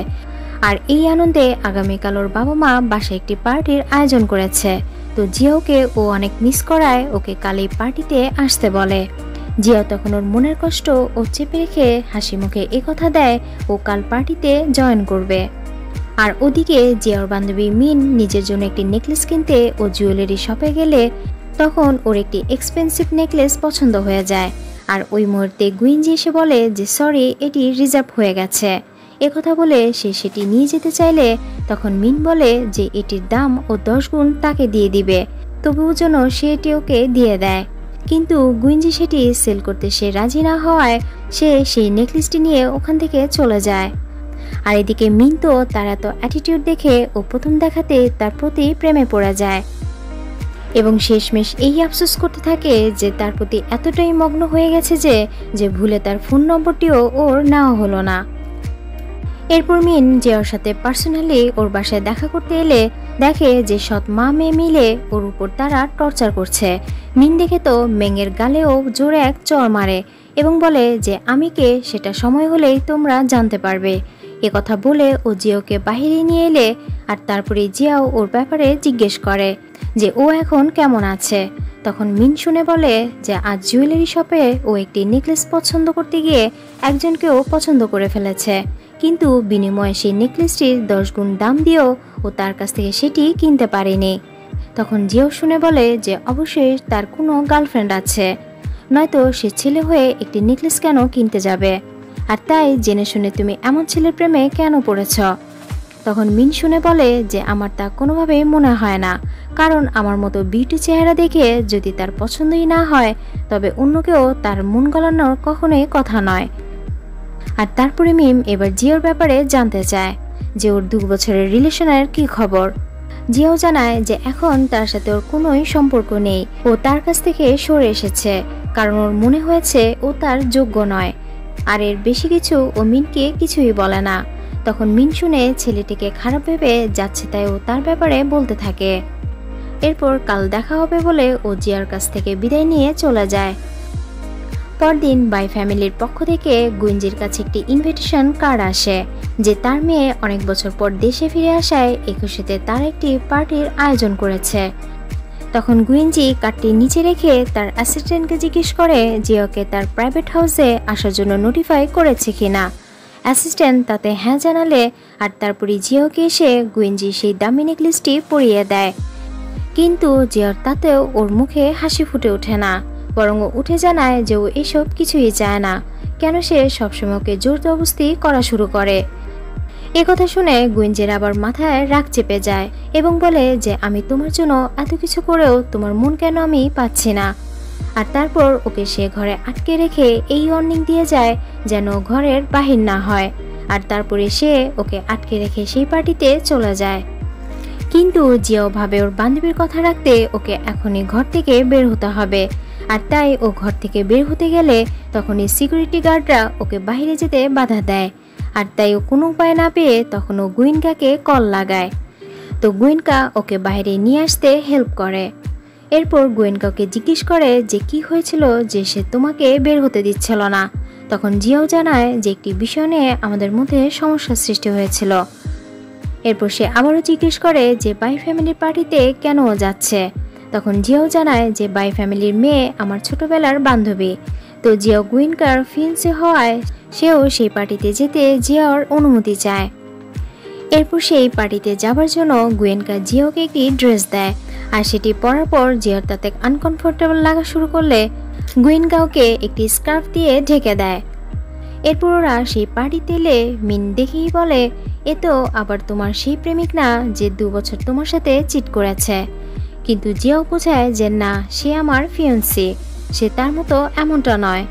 আর এই আনন্দে আগামীকাল ওর বাবা মা বাসায় একটি পার্টির আয়োজন করেছে। তো জিয়াওকে ও অনেক মিস করায় ওকে কাল এই পার্টিতে আসতে বলে। জিয়াও তখন ওর মনের কষ্ট ও চেপে রেখে হাসি মুখে একথা দেয় ও কাল পার্টিতে জয়েন করবে। আর ওদিকে জিয়াওর বান্ধবী মিন নিজের জন্য একটি নেকলেস কিনতে ও জুয়েলারি শপে গেলে তখন ওর একটি এক্সপেন্সিভ নেকলেস পছন্দ হয়ে যায়। আর ওই মুহূর্তে গুয়েঞ্জি এসে বলে যে সরি, এটি রিজার্ভ হয়ে গেছে। একথা বলে সে সেটি নিয়ে যেতে চাইলে তখন মিন বলে যে এটির দাম ও 10 গুণ তাকে দিয়ে দিবে, তবুও যেন সে এটি ওকে দিয়ে দেয়। কিন্তু গুয়েঞ্জি সেটি সেল করতে সে রাজি না হওয়ায় সে সেই নেকলেসটি নিয়ে ওখান থেকে চলে যায়। আর এদিকে মিন তো তার এত অ্যাটিটিউড দেখে ও প্রথম দেখাতে তার প্রতি প্রেমে পড়ে যায় এবং শেষমেশ এই আফসোস করতে থাকে যে তার প্রতি এতটাই মগ্ন হয়ে গেছে যে ভুলে তার ফোন নম্বরটিও ওর নেওয়া হলো না। এরপর মিন জিয়াওর সাথে পার্সোনালি ওর বাসায় দেখা করতে এলে দেখে যে সৎ মা মেয়ে মিলে ওর উপর তারা টর্চার করছে। মিন দেখে তো মেঙের গালেও জোরে এক চড় মারে এবং বলে যে আমি কে সেটা সময় হলেই তোমরা জানতে পারবে। একথা বলে ও জিয়াওকে বাহিরে নিয়ে এলে আর তারপরে জিয়াও ওর ব্যাপারে জিজ্ঞেস করে যে ও এখন কেমন আছে। তখন মিন শুনে বলে যে আজ জুয়েলারি শপে ও একটি নেকলেস পছন্দ করতে গিয়ে একজনকেও পছন্দ করে ফেলেছে, কিন্তু বিনিময়ে সেই নেকলেসটির 10 গুণ দাম দিয়েও ও তার কাছ থেকে সেটি কিনতে পারেনি। তখন জিয়াও শুনে বলে যে অবশ্যই তার কোনো গার্লফ্রেন্ড আছে, নয়তো সে ছেলে হয়ে একটি নেকলেস কেন কিনতে যাবে, আর তাই জেনে শুনে তুমি এমন ছেলের প্রেমে কেন পড়েছ। তখন মিন শুনে বলে যে আমার তা কোনোভাবেই মনে হয় না, কারণ আমার মতো বিউটি চেহারা দেখে যদি তার পছন্দই না হয় তবে অন্য কেউ তার মন গলানোর কখনোই কথা নয়। আর তারপরে মিম এবার জিওর ব্যাপারে জানতে চায় যে ওর 2 বছরের রিলেশনের কি খবর। জিয়াও জানায় যে এখন তার সাথে ওর কোনোই সম্পর্ক নেই, ও তার কাছ থেকে সরে এসেছে, কারণ ওর মনে হয়েছে ও তার যোগ্য নয়। আর এর বেশি কিছু ও মিনকে কিছুই বলে না। তখন মিন শুনে ছেলেটিকে খারাপ ভেবে যাচ্ছে, তাই ও তার ব্যাপারে বলতে থাকে। এরপর কাল দেখা হবে বলে ও জিয়ার কাছ থেকে বিদায় নিয়ে চলে যায়। পরদিন বাই ফ্যামিলির পক্ষ থেকে গুইঞ্জির কাছে একটি ইনভিটেশন কার্ড আসে যে তার মেয়ে অনেক বছর পর দেশে ফিরে আসায় এই খুশিতে তার একটি পার্টির আয়োজন করেছে। তখন গুইঞ্জি কার্ডটি নিচে রেখে তার অ্যাসিস্ট্যান্টকে জিজ্ঞেস করে জিয়াকে তার প্রাইভেট হাউসে আসার জন্য নোটিফাই করেছে কিনা। অ্যাসিস্ট্যান্ট তাতে হ্যাঁ জানালে আর তারপরে জিয়াকে এসে গুইঞ্জি সেই দামি নেকলেসটি পরিয়ে দেয়। কিন্তু জিয়ার তাতেও ওর মুখে হাসি ফুটে ওঠে না, বরং ও উঠে জানায় যে ও এসব কিছুই চায় না, কেন সে সবসময় ওকে জোর জবরদস্তি করা শুরু করে। কথা শুনে গুইঞ্জির আবার মাথায় রাগ চেপে যায় এবং বলে যে আমি তোমার জন্য এত কিছু করেও তোমার মন কেন আমি পাচ্ছি না। আর তারপর ওকে সে ঘরে আটকে রেখে এই ওয়ার্নিং দিয়ে যায় যেন ঘরের বাহির না হয়। আর তারপরে সে ওকে আটকে রেখে সেই পার্টিতে চলে যায়। কিন্তু জিয়াও ভাবে ওর বান্ধবীর কথা রাখতে ওকে এখনই ঘর থেকে বের হতে হবে। আর তাই ও ঘর থেকে বের হতে গেলে তখনই সিকিউরিটি গার্ডরা ওকে বাইরে যেতে বাধা দেয়। আর তাই ও কোনো উপায় না পেয়ে তখন ও গুইনকাকে কল লাগায়। তো গুইনকা ওকে বাইরে নিয়ে আসতে হেল্প করে। এরপর গুইনকাকে জিজ্ঞেস করে যে কি হয়েছিল যে সে তোমাকে বের হতে দিচ্ছিল না। তখন জিয়াও জানায় যে একটি বিষয় নিয়ে আমাদের মধ্যে সমস্যার সৃষ্টি হয়েছিল। এরপর সে আবারও জিজ্ঞেস করে যে বাই ফ্যামিলির পার্টিতে কেন যাচ্ছে। তখন জিয়াও জানায় যে বাই ফ্যামিলির মেয়ে আমার ছোটবেলার বান্ধবী। তো জিয়াও গুইনকার ফিয়ান্সে হওয়ায় সেও সেই পার্টিতে যেতে জিয়াওর অনুমতি চায়। এরপর সেই পার্টিতে যাবার জন্য গুইনকা জিয়াওকে একটি ড্রেস দেয়। আর সেটি পরার পর জিয়ার তাতে আনকমফোর্টেবল লাগা শুরু করলে গুইনকাওকে একটি স্কার্ফ দিয়ে ঢেকে দেয়। এরপর ওরা সেই পার্টিতে এলে মিন দেখেই বলে এ তো আবার তোমার সেই প্রেমিক না যে 2 বছর তোমার সাথে চিট করেছে। কিন্তু জিয়াও বোঝায় যে না, সে আমার ফিয়ান্সি, সে তার মতো এমনটা নয়।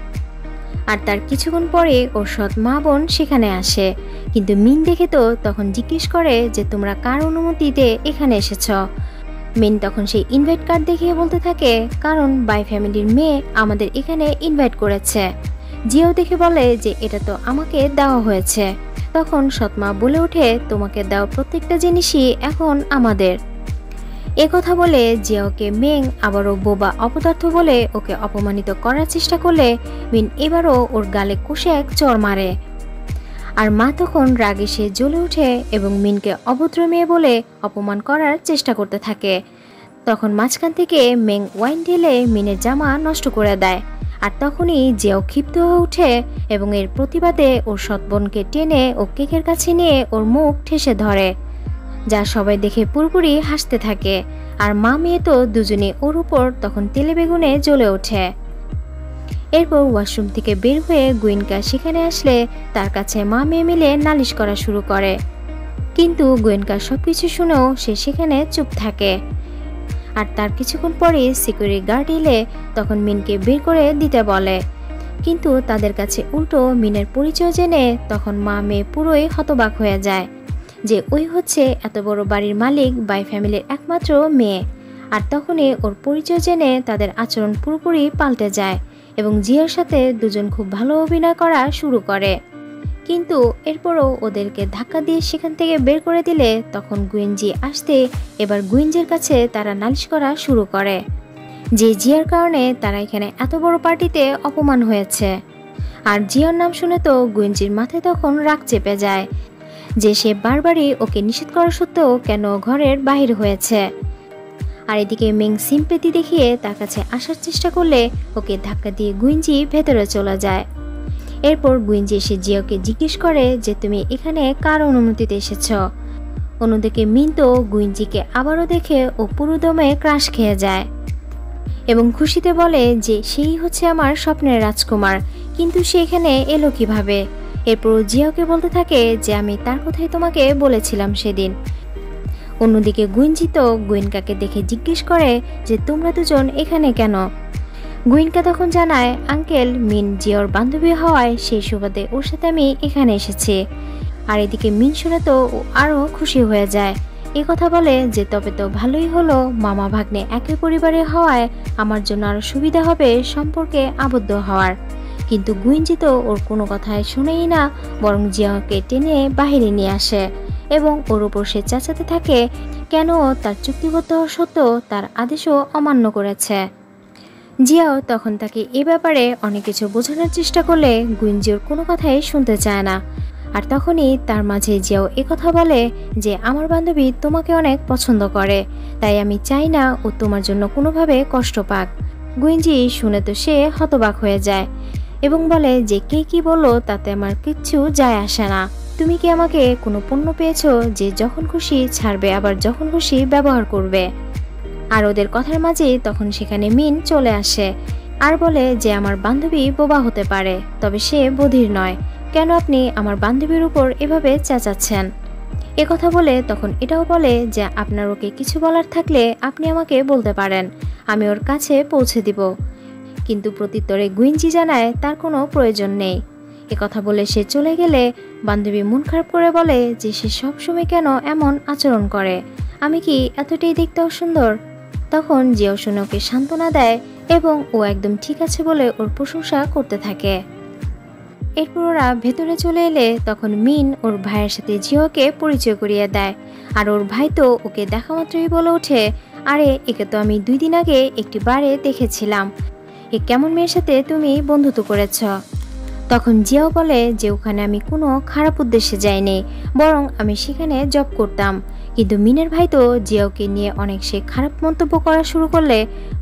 আর তার কিছুক্ষণ পরে ওর সৎ মা বোন সেখানে আসে। কিন্তু মিন দেখে তো তখন জিজ্ঞেস করে যে তোমরা কার অনুমতিতে এখানে এসেছ। মিন তখন সেই ইনভাইট কার্ড দেখিয়ে বলতে থাকে কারণ বাই ফ্যামিলির মেয়ে আমাদের এখানে ইনভাইট করেছে। জিয়াও দেখে বলে যে এটা তো আমাকে দেওয়া হয়েছে। তখন সৎমা বলে ওঠে তোমাকে দেওয়া প্রত্যেকটা জিনিসই এখন আমাদের। কথা বলে জিয়াওকে মেং আবারও বোবা অপদার্থ বলে ওকে অপমানিত করার চেষ্টা করলে মিন এবারও ওর গালে কষে এক চড় মারে। আর মা তখন রাগে সে জ্বলে ওঠে এবং মিনকে অভদ্র মেয়ে বলে অপমান করার চেষ্টা করতে থাকে। তখন মাঝখান থেকে মেং ওয়াইন ঢেলে মিনের জামা নষ্ট করে দেয়। আর তখনই জিয়াও ক্ষিপ্ত হয়ে ওঠে এবং এর প্রতিবাদে ওর সৎ বোনকে টেনে ও কেকের কাছে নিয়ে ওর মুখ ঠেসে ধরে, যা সবাই দেখে পুরোপুরি হাসতে থাকে। আর মা মেয়ে তো দুজনে ওর উপর তখন তেলে বেগুনে জ্বলে ওঠে। এরপর ওয়াশরুম থেকে বের হয়ে গুইনকা সেখানে আসলে তার কাছে মা মেয়ে মিলে নালিশ করা শুরু করে। কিন্তু গুইনকা সবকিছু শুনেও সে সেখানে চুপ থাকে। আর তার কিছুক্ষণ পরে সিকিউরিটি গার্ড এলে তখন মিনকে বের করে দিতে বলে। কিন্তু তাদের কাছে উল্টো মিনের পরিচয় জেনে তখন মা মেয়ে পুরোই হতবাক হয়ে যায় যে ওই হচ্ছে এত বড় বাড়ির মালিক বাই ফ্যামিলির একমাত্র মেয়ে। আর তখনই ওর পরিচয় জেনে তাদের আচরণ পুরোপুরি পাল্টে যায় এবং জিয়ার সাথে দুজন খুব ভালো অভিনয় করা শুরু করে। কিন্তু এরপরও ওদেরকে ধাক্কা দিয়ে সেখান থেকে বের করে দিলে তখন গুইনজি আসতে এবার গুইনজির কাছে তারা নালিশ করা শুরু করে যে জিয়ার কারণে তারা এখানে এত বড় পার্টিতে অপমান হয়েছে। আর জিয়ার নাম শুনে তো গুইনজির মাথায় তখন রাগ চেপে যায় যে সে বারবারই ওকে নিষেধ করা সত্ত্বেও কেন ঘরের বাহির হয়েছে। আর এদিকে মেং সিম্পেথি দেখিয়ে তার কাছে আসার চেষ্টা করলে ওকে ধাক্কা দিয়ে গুইনজি ভেতরে চলে যায়। এরপর গুইনজি এসে জিয়াকে জিজ্ঞেস করে যে তুমি এখানে কার অনুমতিতে এসেছ। অন্যদিকে মিন তো গুইনজিকে আবারও দেখে ও পুরো দমে ক্রাশ খেয়ে যায় এবং খুশিতে বলে যে সেই হচ্ছে আমার স্বপ্নের রাজকুমার, কিন্তু সে এখানে এলো কিভাবে। এরপর জিয়াকে বলতে থাকে যে আমি তার কথাই তোমাকে বলেছিলাম সেদিন। অন্যদিকে গুইনজি তো গুইনকাকে দেখে জিজ্ঞেস করে যে তোমরা দুজন এখানে কেন। গুইনকা তখন জানায় আঙ্কেল মিন জিয়ার বান্ধবী হওয়ায় সেই সুবাদে ওর সাথে আমি এখানে এসেছি। আর এদিকে মিন শুনে তো ও আরও খুশি হয়ে যায় এ কথা বলে যে তবে তো ভালোই হলো, মামা ভাগ্নে একই পরিবারে হওয়ায় আমার জন্য আরো সুবিধা হবে সম্পর্কে আবদ্ধ হওয়ার। কিন্তু গুইঞ্জি তো ওর কোনো কথাই শুনেই না, বরং জিয়াকে টেনে বাহিরে নিয়ে আসে এবং ওর উপর সে চেঁচাতে থাকে কেন ও তার চুক্তিবদ্ধ হওয়া সত্ত্বেও তার আদেশও অমান্য করেছে। জিয়াও তখন তাকে এ ব্যাপারে অনেক কিছু বোঝানোর চেষ্টা করলে গুইঞ্জি ওর কোনো কথাই শুনতে চায় না। আর তখনই তার মাঝে জিয়াও কথা বলে যে আমার বান্ধবী তোমাকে অনেক পছন্দ করে, তাই আমি চাই না ও তোমার জন্য কোনোভাবে কষ্ট পাক। গুইঞ্জি শুনে তো সে হতবাক হয়ে যায় এবং বলে যে কে কি বললো তাতে আমার কিচ্ছু যায় আসে না। তুমি কি আমাকে কোনো পণ্য পেয়েছো যে যখন খুশি ছাড়বে আবার যখন খুশি ব্যবহার করবে? আর ওদের কথার মাঝে তখন সেখানে মিন চলে আসে আর বলে যে আমার বান্ধবী বোবা হতে পারে, তবে সে বধির নয়। কেন আপনি আমার বান্ধবীর উপর এভাবে চেঁচাচ্ছেন? কথা বলে তখন এটাও বলে যে আপনার ওকে কিছু বলার থাকলে আপনি আমাকে বলতে পারেন, আমি ওর কাছে পৌঁছে দিব। কিন্তু প্রত্যুত্তরে গুইঞ্জি জানায় তার কোনো প্রয়োজন নেই। কথা বলে সে চলে গেলে বান্ধবী মন খারাপ করে বলে যে সে সবসময় কেন এমন আচরণ করে, আমি কি এতটাই দেখতে অসুন্দর? তখন জিয়াও শুনে ওকে সান্ত্বনা দেয় এবং ও একদম ঠিক আছে বলে ওর প্রশংসা করতে থাকে। এরপর ওরা ভেতরে চলে এলে তখন মিন ওর ভাইয়ের সাথে জিওকে পরিচয় করিয়ে দেয়। আর ওর ভাই তো ওকে দেখা মাত্রই বলে ওঠে, আরে একে তো আমি 2 দিন আগে একটি বারে দেখেছিলাম, এ কেমন মেয়ের সাথে তুমি বন্ধুত্ব করেছ? তখন জিয়াও বলে যে ওখানে আমি কোনো খারাপ উদ্দেশ্যে যাইনি, বরং আমি সেখানে জব করতাম। কিন্তু মিনের ভাই তো জিয়াওকে নিয়ে অনেক সে খারাপ মন্তব্য করা শুরু করলে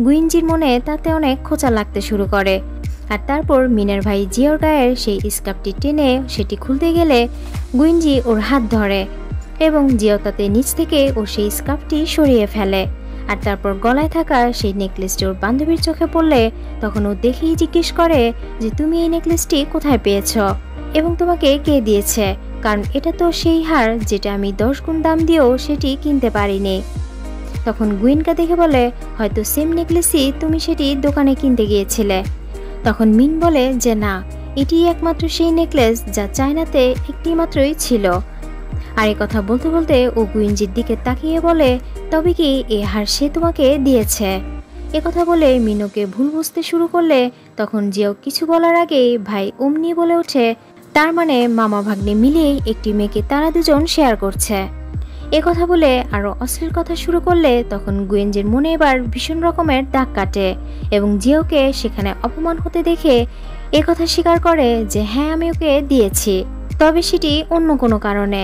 গুইঞ্জির মনে তাতে অনেক খোঁচা লাগতে শুরু করে। আর তারপর মিনের ভাই জিয়ার গায়ের সেই স্কার্ফটি টেনে সেটি খুলতে গেলে গুইঞ্জি ওর হাত ধরে এবং জিয়াও তাতে নিচ থেকে ও সেই স্কার্ফটি সরিয়ে ফেলে। আর তারপর গলায় থাকা সেই নেকলেসটি ওর বান্ধবীর চোখে পড়লে তখন ও দেখেই জিজ্ঞেস করে যে তুমি এই নেকলেসটি কোথায় পেয়েছ এবং তোমাকে কে দিয়েছে, কারণ এটা তো সেই হার যেটা আমি 10 গুণ দাম দিয়েও সেটি কিনতে পারিনি। তখন গুইনকা দেখে বলে হয়তো সেম নেকলেসই তুমি সেটি দোকানে কিনতে গিয়েছিলে। তখন মিন বলে যে না, এটি একমাত্র সেই নেকলেস যা চায়নাতে একটি মাত্রই ছিল। আর কথা বলতে বলতে ও গুইঞ্জির দিকে তাকিয়ে বলে তবে কি এ হার সে তোমাকে দিয়েছে? কথা বলে মিনোকে ভুল বুঝতে শুরু করলে তখন জিয়াও কিছু বলার আগেই ভাই অমনি বলে ওঠে তার মানে মামা ভাগ্নে মিলেই একটি মেয়েকে তারা দুজন শেয়ার করছে। কথা বলে আরো অশ্লীল কথা শুরু করলে তখন গুয়েঞ্জের মনে এবার ভীষণ রকমের দাগ কাটে এবং জিয়াওকে সেখানে অপমান হতে দেখে কথা স্বীকার করে যে হ্যাঁ আমি ওকে দিয়েছি, তবে সেটি অন্য কোনো কারণে।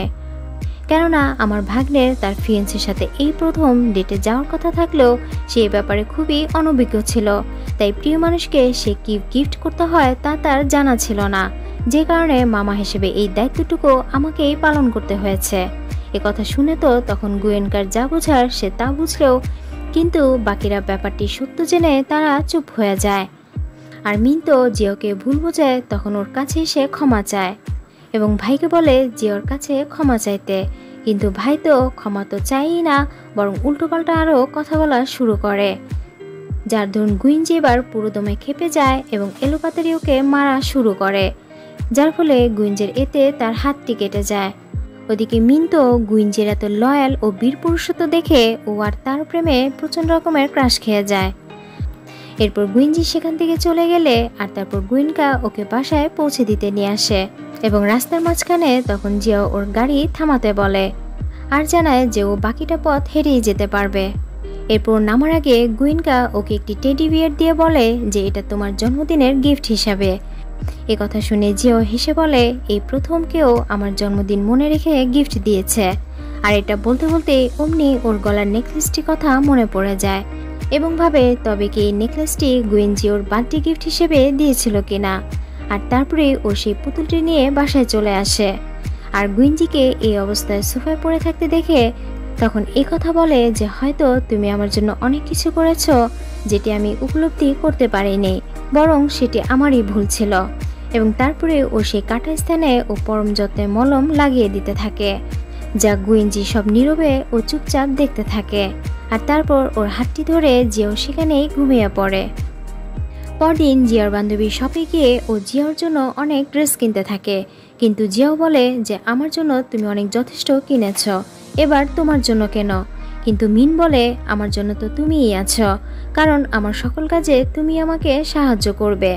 কেননা আমার ভাগ্নের তার ফিয়েন্সের সাথে এই প্রথম ডেটে যাওয়ার কথা থাকলেও সে ব্যাপারে খুবই অনভিজ্ঞ ছিল, তাই প্রিয় মানুষকে সে কি গিফট করতে হয় তা তার জানা ছিল না, যে কারণে মামা হিসেবে এই দায়িত্বটুকু আমাকেই পালন করতে হয়েছে। কথা শুনে তো তখন গুয়েনকার যা বোঝার সে তা বুঝলেও কিন্তু বাকিরা ব্যাপারটি সত্য জেনে তারা চুপ হয়ে যায়। আর মিন তো জিওকে ভুল বোঝায় তখন ওর কাছে এসে ক্ষমা চায় এবং ভাইকে বলে জিওর কাছে ক্ষমা চাইতে, কিন্তু ভাই তো ক্ষমা তো চাইই না, বরং উল্টোপাল্টা আরও কথা বলা শুরু করে, যার ধরুন গুইঞ্জি এবার পুরোদমে খেপে যায় এবং এলোপাতারি ওকে মারা শুরু করে, যার ফলে গুইঞ্জের এতে তার হাতটি কেটে যায়। ওদিকে মিন তো গুইঞ্জের এত লয়াল ও বীরপুরুষত্ব দেখে ও আর তার প্রেমে প্রচণ্ড রকমের ক্রাশ খেয়ে যায়। এরপর গুইঞ্জি সেখান থেকে চলে গেলে আর তারপর গুইনকা ওকে বাসায় পৌঁছে দিতে নিয়ে আসে এবং রাস্তার মাঝখানে তখন জিয়াও ওর গাড়ি থামাতে বলে আর জানায় যে ও বাকিটা পথ হেরিয়ে যেতে পারবে। এরপর নামার আগে গুইনকা ওকে একটি টেডি বিয়ার দিয়ে বলে যে এটা তোমার জন্মদিনের গিফট হিসাবে। কথা শুনে জিয়াও হেসে বলে এই প্রথম কেউ আমার জন্মদিন মনে রেখে গিফট দিয়েছে। আর এটা বলতে বলতে অমনি ওর গলার নেকলেসটি কথা মনে পড়ে যায় এবং ভাবে তবে কি এই নেকলেসটি গুইঞ্জি ওর বার্থডে গিফট হিসেবে দিয়েছিল কিনা। আর তারপরে ও সেই পুতুলটি নিয়ে বাসায় চলে আসে আর গুইঞ্জিকে এই অবস্থায় সোফায় পড়ে থাকতে দেখে তখন কথা বলে যে হয়তো তুমি আমার জন্য অনেক কিছু করেছ যেটি আমি উপলব্ধি করতে পারিনি, বরং সেটি আমারই ভুল ছিল। এবং তারপরে ও সেই কাটা স্থানে ও পরম যত্নে মলম লাগিয়ে দিতে থাকে, যা গুইঞ্জি সব নীরবে ও চুপচাপ দেখতে থাকে। আর তারপর ওর হাতটি ধরে জিয়াও সেখানেই ঘুমিয়ে পড়ে। পরদিন জিয়ার বান্ধবী শপে গিয়ে ও জিয়ার জন্য অনেক ড্রেস কিনতে থাকে, কিন্তু জিয়াও বলে যে আমার জন্য তুমি অনেক যথেষ্ট কিনেছ, এবার তোমার জন্য কেন? কিন্তু মিন বলে, আমার জন্য তো তুমিই আছো, কারণ আমার সকল কাজে তুমি আমাকে সাহায্য করবে।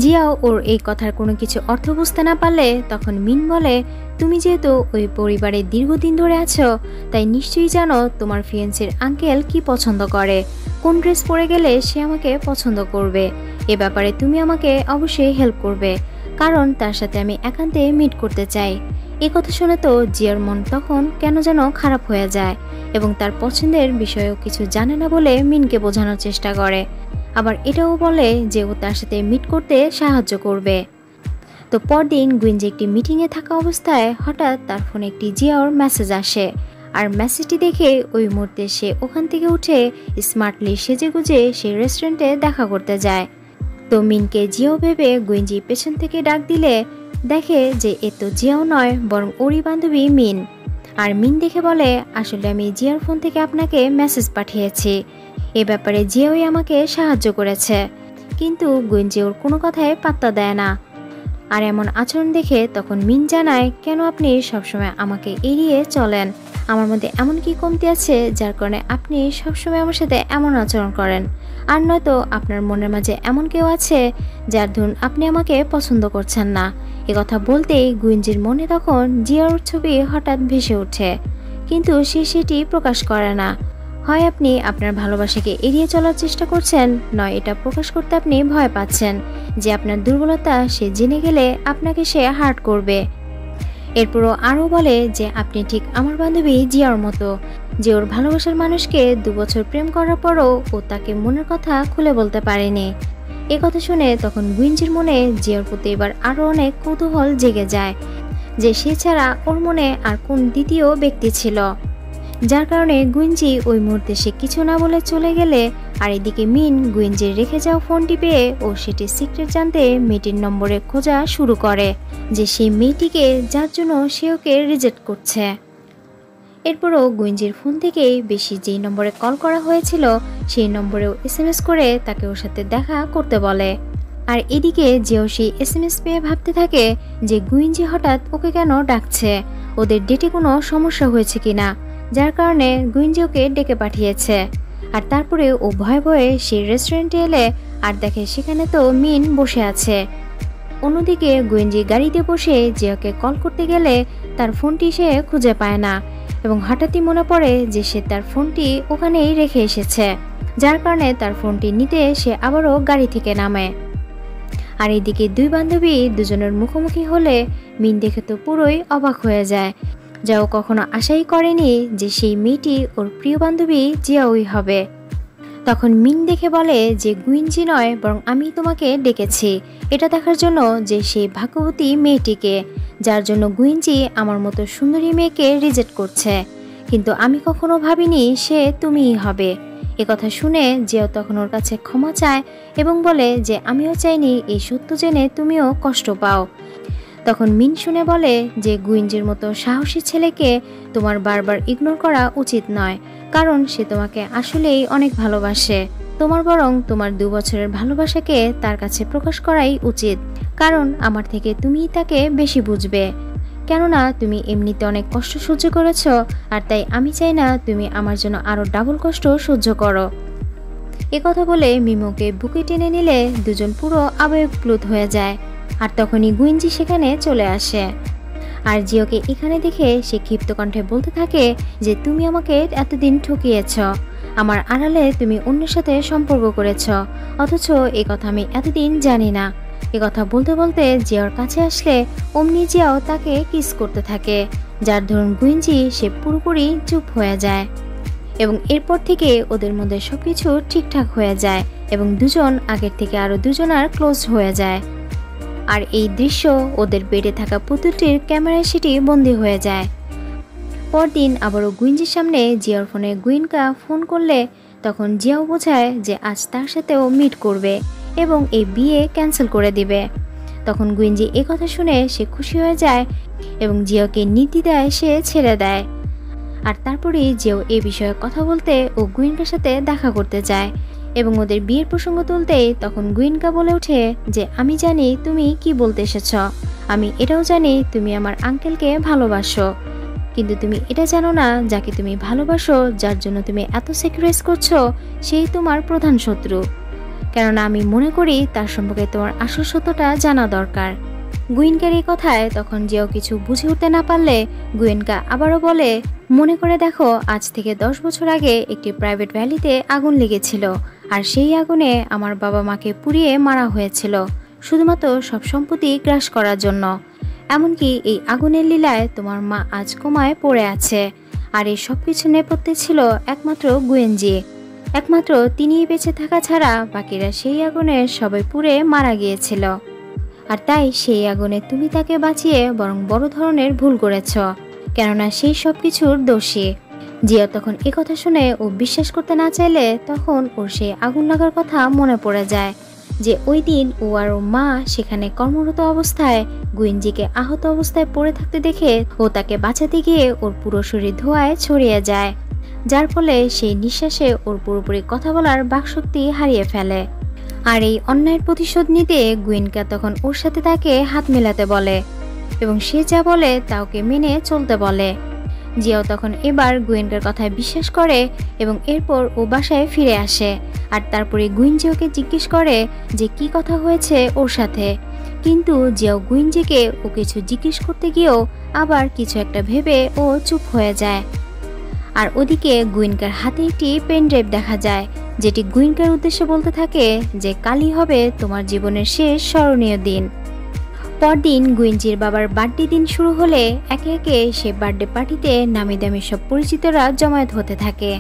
জিয়াও ওর এই কথার কোনো কিছু অর্থ বুঝতে না পারলে তখন মিন বলে, তুমি যেহেতু ওই পরিবারে দীর্ঘদিন ধরে আছো, তাই নিশ্চয়ই জানো তোমার ফিয়েন্সির আঙ্কেল কি পছন্দ করে, কোন ড্রেস পরে গেলে সে আমাকে পছন্দ করবে। এ ব্যাপারে তুমি আমাকে অবশ্যই হেল্প করবে, কারণ তার সাথে আমি একান্তে মিট করতে চাই। এ কথা শুনে তো জিয়ার মন তখন কেন যেন খারাপ হয়ে যায় এবং তার পছন্দের বিষয়েও কিছু জানে না বলে মিনকে বোঝানোর চেষ্টা করে। আবার এটাও বলে যে ও তার সাথে মিট করতে সাহায্য করবে। তো পরদিন গুইনজি একটি মিটিংয়ে থাকা অবস্থায় হঠাৎ তার ফোনে একটি জিয়াওর মেসেজ আসে। আর মেসেজটি দেখে ওই মুহূর্তে সে ওখান থেকে উঠে স্মার্টলি সেজেগুজে সেই রেস্টুরেন্টে দেখা করতে যায়। তো মিনকে জিয়াও ভেবে গুইনজি পেছন থেকে ডাক দিলে দেখে যে এ তো জিয়াও নয়, বরং ওরই বান্ধবী মিন। আর মিন দেখে বলে, আসলে আমি জিয়ার ফোন থেকে আপনাকে মেসেজ পাঠিয়েছি, এ ব্যাপারে জিয়াওই আমাকে সাহায্য করেছে। কিন্তু গুইনজি ওর কোনো কথায় পাত্তা দেয় না। আর এমন আচরণ দেখে তখন মিন জানায়, কেন আপনি সবসময় আমাকে এড়িয়ে চলেন? আমার মধ্যে এমন কি কমতি আছে যার কারণে আপনি সবসময় আমার সাথে এমন আচরণ করেন? আর নয়তো আপনার মনের মাঝে এমন কেউ আছে যার ধরুন আপনি আমাকে পছন্দ করছেন না? কথা বলতেই গুইনজির মনে তখন জিয়ার ছবি হঠাৎ ভেসে ওঠে, কিন্তু সে সেটি প্রকাশ করে না। হয় আপনি আপনার ভালোবাসাকে এড়িয়ে চলার চেষ্টা করছেন, নয় এটা প্রকাশ করতে আপনি ভয় পাচ্ছেন যে আপনার দুর্বলতা সে জেনে গেলে আপনাকে সে হার্ট করবে। এরপরও আরও বলে যে আপনি ঠিক আমার বান্ধবী জিয়ার মতো, যে ওর ভালোবাসার মানুষকে 2 বছর প্রেম করার পরও ও তাকে মনের কথা খুলে বলতে পারেনি। এ কথা শুনে তখন গুইনজির মনে জিয়ার প্রতি এবার আরও অনেক কৌতূহল জেগে যায় যে সে ছাড়া ওর মনে আর কোন দ্বিতীয় ব্যক্তি ছিল, যার কারণে গুইনজি ওই মুহূর্তে সে কিছু না বলে চলে গেলে। আর এদিকে মিন গুইনজির রেখে যাওয়া ফোনটি পেয়ে ও সেটি সিক্রেট জানতে মেয়েটির নম্বরে খোঁজা শুরু করে, যে সেই মেয়েটিকে যার জন্য সে ওকে রিজেক্ট করছে। এরপরও গুইনজির ফোন থেকে বেশি যেই নম্বরে কল করা হয়েছিল সেই নম্বরেও SMS করে তাকে ওর সাথে দেখা করতে বলে। আর এদিকে যেও সেই SMS পেয়ে ভাবতে থাকে যে গুইনজি হঠাৎ ওকে কেন ডাকছে, ওদের ডেটে কোনো সমস্যা হয়েছে কিনা, যার কারণে গুইনজি ওকে ডেকে পাঠিয়েছে। আর তারপরে ও ভয়ে ভয়ে সেই রেস্টুরেন্টে এলে আর দেখে সেখানে তো মিন বসে আছে। অন্যদিকে গুইনজি গাড়িতে বসে জিয়াকে কল করতে গেলে তার ফোনটি সে খুঁজে পায় না এবং হঠাৎই মনে পড়ে যে সে তার ফোনটি ওখানেই রেখে এসেছে, যার কারণে তার ফোনটি নিতে সে আবারও গাড়ি থেকে নামে। আর এদিকে দুই বান্ধবী দুজনের মুখোমুখি হলে মিন দেখে তো পুরোই অবাক হয়ে যায়, যা ও কখনো আশাই করেনি যে সেই মেয়েটি ওর প্রিয় বান্ধবী জিয়াওই হবে। তখন মিন দেখে বলে যে গুইনজি নয়, বরং আমি তোমাকে ডেকেছি এটা দেখার জন্য যে সেই ভাগ্যবতী মেয়েটিকে, যার জন্য গুইনজি আমার মতো সুন্দরী মেয়েকে রিজেক্ট করছে, কিন্তু আমি কখনো ভাবিনি সে তুমিই হবে। কথা শুনে জিয়াও তখন ওর কাছে ক্ষমা চায় এবং বলে যে আমিও চাইনি এই সত্য জেনে তুমিও কষ্ট পাও। তখন মিন শুনে বলে যে গুইনজির মতো সাহসী ছেলেকে তোমার বারবার ইগনোর করা উচিত নয়, কারণ সে তোমাকে আসলেই অনেক ভালোবাসে। তোমার বরং তোমার 2 বছরের ভালোবাসাকে তার কাছে প্রকাশ করাই উচিত, কারণ আমার থেকে তুমিই তাকে বেশি বুঝবে, কেননা তুমি এমনিতে অনেক কষ্ট সহ্য করেছ, আর তাই আমি চাই না তুমি আমার জন্য আরও ডাবল কষ্ট সহ্য করো। কথা বলে মিমোকে বুকে টেনে নিলে দুজন পুরো আবেগপ্লুত হয়ে যায়। আর তখনই গুইনজি সেখানে চলে আসে। আর জিওকে এখানে দেখে সে ক্ষিপ্ত কণ্ঠে বলতে থাকে যে তুমি আমাকে এতদিন ঠকিয়েছ, আমার আড়ালে তুমি অন্যের সাথে সম্পর্ক করেছ, অথচ এই কথা আমি এতদিন জানি না। কথা বলতে বলতে জিয়ার কাছে আসলে অমনি জিয়াও তাকে কিস করতে থাকে, যার ধরুন গুইনজি সে পুরোপুরি চুপ হয়ে যায় এবং এরপর থেকে ওদের মধ্যে সবকিছু ঠিকঠাক হয়ে যায় এবং দুজন আগের থেকে আরো দুজনার ক্লোজ হয়ে যায়। আর এই দৃশ্য ওদের বেডে থাকা পুতুলটির ক্যামেরায় সেটি বন্দী হয়ে যায়। পরদিন আবারও গুইনজির সামনে জিয়ার ফোনে গুইনকা ফোন করলে তখন জিয়াও বোঝায় যে আজ তার সাথেও মিট করবে এবং এই বিয়ে ক্যান্সেল করে দিবে। তখন গুইনজি কথা শুনে সে খুশি হয়ে যায় এবং জিয়াকে নির্দ্বিধায় সে ছেড়ে দেয়। আর তারপরেই জিয়াও এই বিষয়ে কথা বলতে ও গুইনকার সাথে দেখা করতে যায় এবং ওদের বিয়ের প্রসঙ্গ তুলতেই তখন গুইনকা বলে ওঠে যে আমি জানি তুমি কি বলতে এসেছ, আমি এটাও জানি তুমি আমার আঙ্কেলকে ভালোবাসো। কিন্তু তুমি এটা জানো না, যাকে তুমি ভালোবাসো, যার জন্য তুমি এত স্যাক্রিফাইস করছো, সেই তোমার প্রধান শত্রু। কেননা আমি মনে করি তার সম্পর্কে তোমার আসল সত্যটা জানা দরকার। গুয়েনকার এই কথায় তখন জিয়াও কিছু বুঝে উঠতে না পারলে গুয়েনকা আবারও বলে, মনে করে দেখো, আজ থেকে 10 বছর আগে একটি প্রাইভেট ভ্যালিতে আগুন লেগেছিল, আর সেই আগুনে আমার বাবা মাকে পুড়িয়ে মারা হয়েছিল, শুধুমাত্র সব সম্পত্তি গ্রাস করার জন্য। এমনকি এই আগুনের লীলায় তোমার মা আজ কোমায় পড়ে আছে। আর এই সব কিছু নেপথ্যে ছিল একমাত্র গুয়েনজি। একমাত্র তিনিই বেঁচে থাকা ছাড়া বাকিরা সেই আগুনে সবাই পুড়ে মারা গিয়েছিল। আর তাই সেই আগুনে তুমি তাকে বাঁচিয়ে বরং বড় ধরনের ভুল করেছ, কেননা সেই সব কিছুর দোষী। জিয়া তখন কথা শুনে ও বিশ্বাস করতে না চাইলে তখন ওর সেই আগুন লাগার কথা মনে পড়ে যায় যে ওই দিন ও আর ওর মা সেখানে কর্মরত অবস্থায় গুয়েনজিকে আহত অবস্থায় পড়ে থাকতে দেখে ও তাকে বাঁচাতে গিয়ে ওর পুরো শরীর ধোঁয়ায় ছড়িয়ে যায়, যার ফলে সেই নিঃশ্বাসে ওর পুরোপুরি কথা বলার বাকশক্তি হারিয়ে ফেলে। আর এই অন্যায়ের প্রতিশোধ নিতে গুয়েনকা তখন ওর সাথে তাকে হাত মেলাতে বলে এবং সে যা বলে তা ওকে মেনে চলতে বলে। জিয়াও তখন এবার গুয়েনকার কথায় বিশ্বাস করে এবং এরপর ও বাসায় ফিরে আসে। আর তারপরে গুয়েনজি ওকে জিজ্ঞেস করে যে কি কথা হয়েছে ওর সাথে, কিন্তু জিয়াও গুয়েনজিকে ও কিছু জিজ্ঞেস করতে গিয়েও আবার কিছু একটা ভেবে ও চুপ হয়ে যায়। আর ওদিকে গুয়েনকার হাতে একটি পেন ড্রাইভ দেখা যায়, যেটি গুয়েনকার উদ্দেশ্যে বলতে থাকে যে কালই হবে তোমার জীবনের শেষ স্মরণীয় দিন। পরদিন গুয়েনজির বাবার বার্থডে দিন শুরু হলে একে একে সে বার্থডে পার্টিতে নামি দামি সব পরিচিতরা জমায়েত হতে থাকে।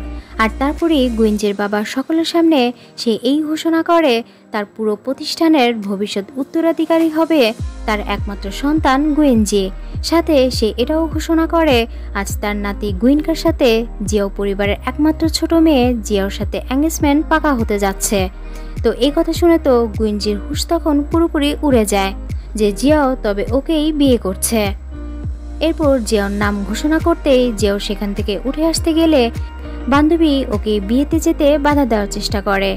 আর তারপরে গুয়েনজির বাবা সকলের সামনে সে এই ঘোষণা করে তার পুরো প্রতিষ্ঠানের ভবিষ্যৎ উত্তরাধিকারী হবে তার একমাত্র সন্তান গুয়েনজি। সাথে সে এটাও ঘোষণা করে আজ তার নাতি গুয়েনকার সাথে জিয়াও পরিবারের একমাত্র ছোট মেয়ে জিয়াওর সাথে এঙ্গেজমেন্ট পাকা হতে যাচ্ছে। তো এই কথা শুনে তো গুয়েনজির হুঁশ তখন পুরোপুরি উড়ে যায় যে জিয়াও তবে ওকেই বিয়ে করছে। এরপর জিয়াওর নাম ঘোষণা করতেই জিয়াও সেখান থেকে উঠে আসতে গেলে বান্ধবী ওকে বিয়েতে যেতে বাধা দেওয়ার চেষ্টা করে,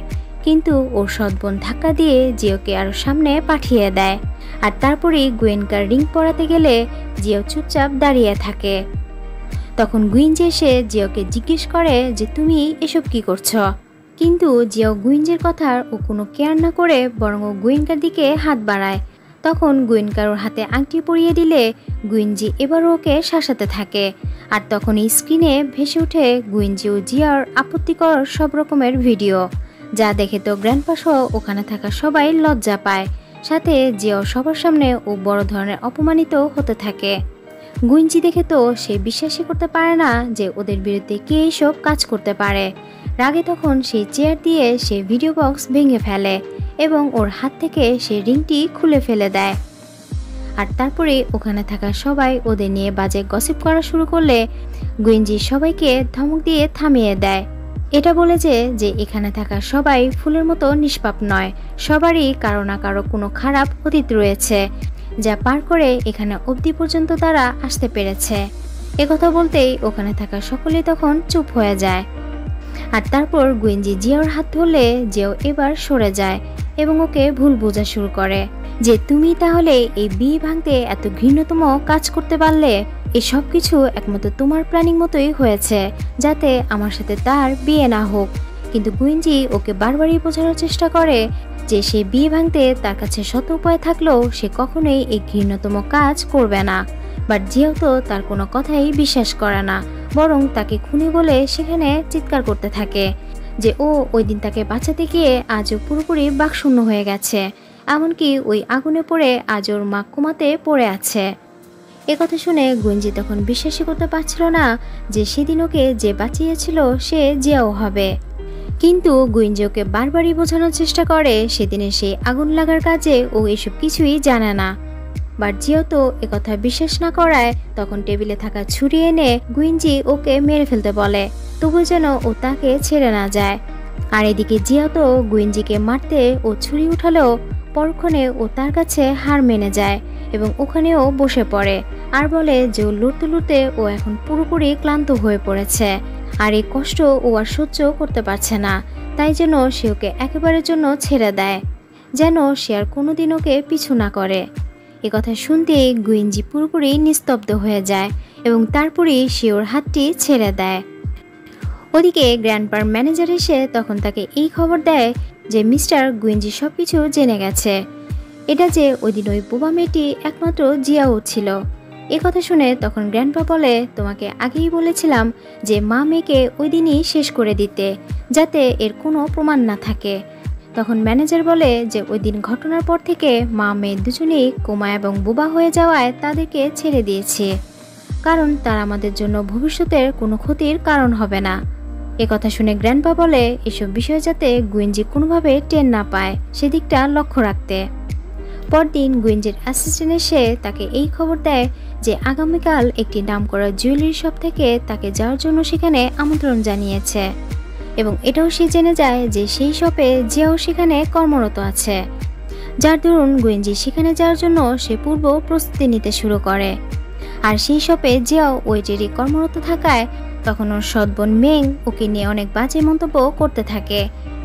কিন্তু ওর সৎ বোন ধাক্কা দিয়ে জিয়াওকে আরো সামনে পাঠিয়ে দেয়। আর তারপরেই গুয়েনকার রিং পরাতে গেলে জিয়াও চুপচাপ দাঁড়িয়ে থাকে। তখন গুয়েনজি এসে জিয়াওকে জিজ্ঞেস করে যে তুমি এসব কি করছো, কিন্তু জিয়াও গুয়েনজির কথার ও কোনো কেয়ার না করে বরং ও গুয়েনকার দিকে হাত বাড়ায়। তখন গুয়েনকার ওর হাতে আংটি পরিয়ে দিলে গুয়েনজি এবারও ওকে শাসাতে থাকে। আর তখন স্ক্রিনে ভেসে ওঠে গুয়েনজি ও জিয়ার আপত্তিকর সব রকমের ভিডিও, যা দেখে তো গ্র্যান্ডপা সহ ওখানে থাকা সবাই লজ্জা পায়। সাথে জিয়াও সবার সামনে ও বড় ধরনের অপমানিত হতে থাকে। গুয়েনজি দেখে তো সে বিশ্বাসই করতে পারে না যে ওদের বিরুদ্ধে কে এইসব কাজ করতে পারে। রাগে তখন সেই চেয়ার দিয়ে সে ভিডিও বক্স ভেঙে ফেলে এবং ওর হাত থেকে সে রিংটি খুলে ফেলে দেয়। আর তারপরে ওখানে থাকা সবাই ওদের নিয়ে বাজে গসিপ করা শুরু করলে গুয়েনজি সবাইকে ধমক দিয়ে থামিয়ে দেয়, এটা বলে যে এখানে থাকা সবাই ফুলের মতো নিষ্পাপ নয়, সবারই কারো না কারো কোনো খারাপ অতীত রয়েছে, যা পার করে এখানে অবধি পর্যন্ত তারা আসতে পেরেছে। একথা বলতেই ওখানে থাকা সকলেই তখন চুপ হয়ে যায়। আর তারপর গুয়েনজি জিয়াওর হাত ধরলে জিয়াও এবার সরে যায় এবং ওকে ভুল বোঝা শুরু করে যে তুমি তাহলে এই বিয়ে ভাঙতে এত ঘৃণ্যতম কাজ করতে পারলে, এই সব কিছু একমাত্র তোমার প্ল্যানিং মতোই হয়েছে যাতে আমার সাথে তার বিয়ে না হোক। কিন্তু গুয়েনজি ওকে বারবারই বোঝানোর চেষ্টা করে যে সে বিয়ে ভাঙতে তার কাছে শত উপায় থাকলেও সে কখনোই এই ঘৃণ্যতম কাজ করবে না। বাট জিয়াও তো তার কোনো কথাই বিশ্বাস করে না, বরং তাকে খুনি বলে সেখানে চিৎকার করতে থাকে যে ও ওই দিন তাকে বাঁচাতে গিয়ে আজও পুরোপুরি বাকশূন্য হয়ে গেছে, এমনকি ওই আগুনে পড়ে আজ ওর মা কোমাতে পড়ে আছে। একথা শুনে গুয়েনজি তখন বিশ্বাসই করতে পারছিল না যে সেদিন ওকে যে বাঁচিয়েছিল সে জিয়াও হবে। কিন্তু গুয়েনজি ওকে বারবারই বোঝানোর চেষ্টা করে সেদিনে সেই আগুন লাগার কাজে ও এসব কিছুই জানে না। বাট জিয়াও তো একথা বিশ্বাস না করায় তখন টেবিলে থাকা ছুরি এনে গুয়েনজি ওকে মেরে ফেলতে বলে, তবু যেন ও তাকে ছেড়ে না যায়। আর এদিকে জিয়াও তো গুয়েনজিকে মারতে ও ছুরি উঠালেও পরক্ষণে ও তার কাছে হার মেনে যায় এবং ওখানেও বসে পড়ে আর বলে যে ও লড়তে লড়তে ও এখন পুরোপুরি ক্লান্ত হয়ে পড়েছে আর এই কষ্ট ও আর সহ্য করতে পারছে না, তাই যেন সে ওকে একেবারের জন্য ছেড়ে দেয়, যেন সে আর কোনোদিন ওকে পিছু না করে। একথা শুনতেই গুয়েনজি পুরোপুরি নিস্তব্ধ হয়ে যায় এবং তারপরেই সে ওর হাতটি ছেড়ে দেয়। ওদিকে গ্র্যান্ডপার ম্যানেজার এসে তখন তাকে এই খবর দেয় যে মিস্টার গুয়েঞ্জি সবকিছু জেনে গেছে। এটা যে ওই দিন ওই বোবা মেয়েটি একমাত্র জিয়াও ছিল। এ কথা শুনে তখন গ্র্যান্ডপা বলে, তোমাকে আগেই বলেছিলাম যে মা মেয়েকে ওই দিনই শেষ করে দিতে, যাতে এর কোনো প্রমাণ না থাকে। তখন ম্যানেজার বলে যে ওই দিন ঘটনার পর থেকে মা মেয়ে দুজনেই কোমা এবং বোবা হয়ে যাওয়ায় তাদেরকে ছেড়ে দিয়েছি, কারণ তারা আমাদের জন্য ভবিষ্যতের কোনো ক্ষতির কারণ হবে না। এ কথা শুনে গ্র্যান্ডপা বলে এসব বিষয় যাতে গুয়েঞ্জি কোনোভাবে টের না পায় সেদিকটা লক্ষ্য রাখতে। পরদিন গুয়েঞ্জির অ্যাসিস্ট্যান্ট এসে তাকে এই খবর দেয় যে আগামীকাল একটি নামকরা জুয়েলারি শপ থেকে তাকে যাওয়ার জন্য সেখানে আমন্ত্রণ জানিয়েছে, এবং এটাও সে জেনে যায় যে সেই শপে জিয়াও সেখানে কর্মরত আছে, যার দরুন গুয়েঞ্জি সেখানে যাওয়ার জন্য সে পূর্ব প্রস্তুতি নিতে শুরু করে। আর সেই শপে জিয়াও ওয়েটারি কর্মরত থাকায় তখন ওর সৎ বোন মেং ওকে নিয়ে অনেক বাজে মন্তব্য করতে থাকে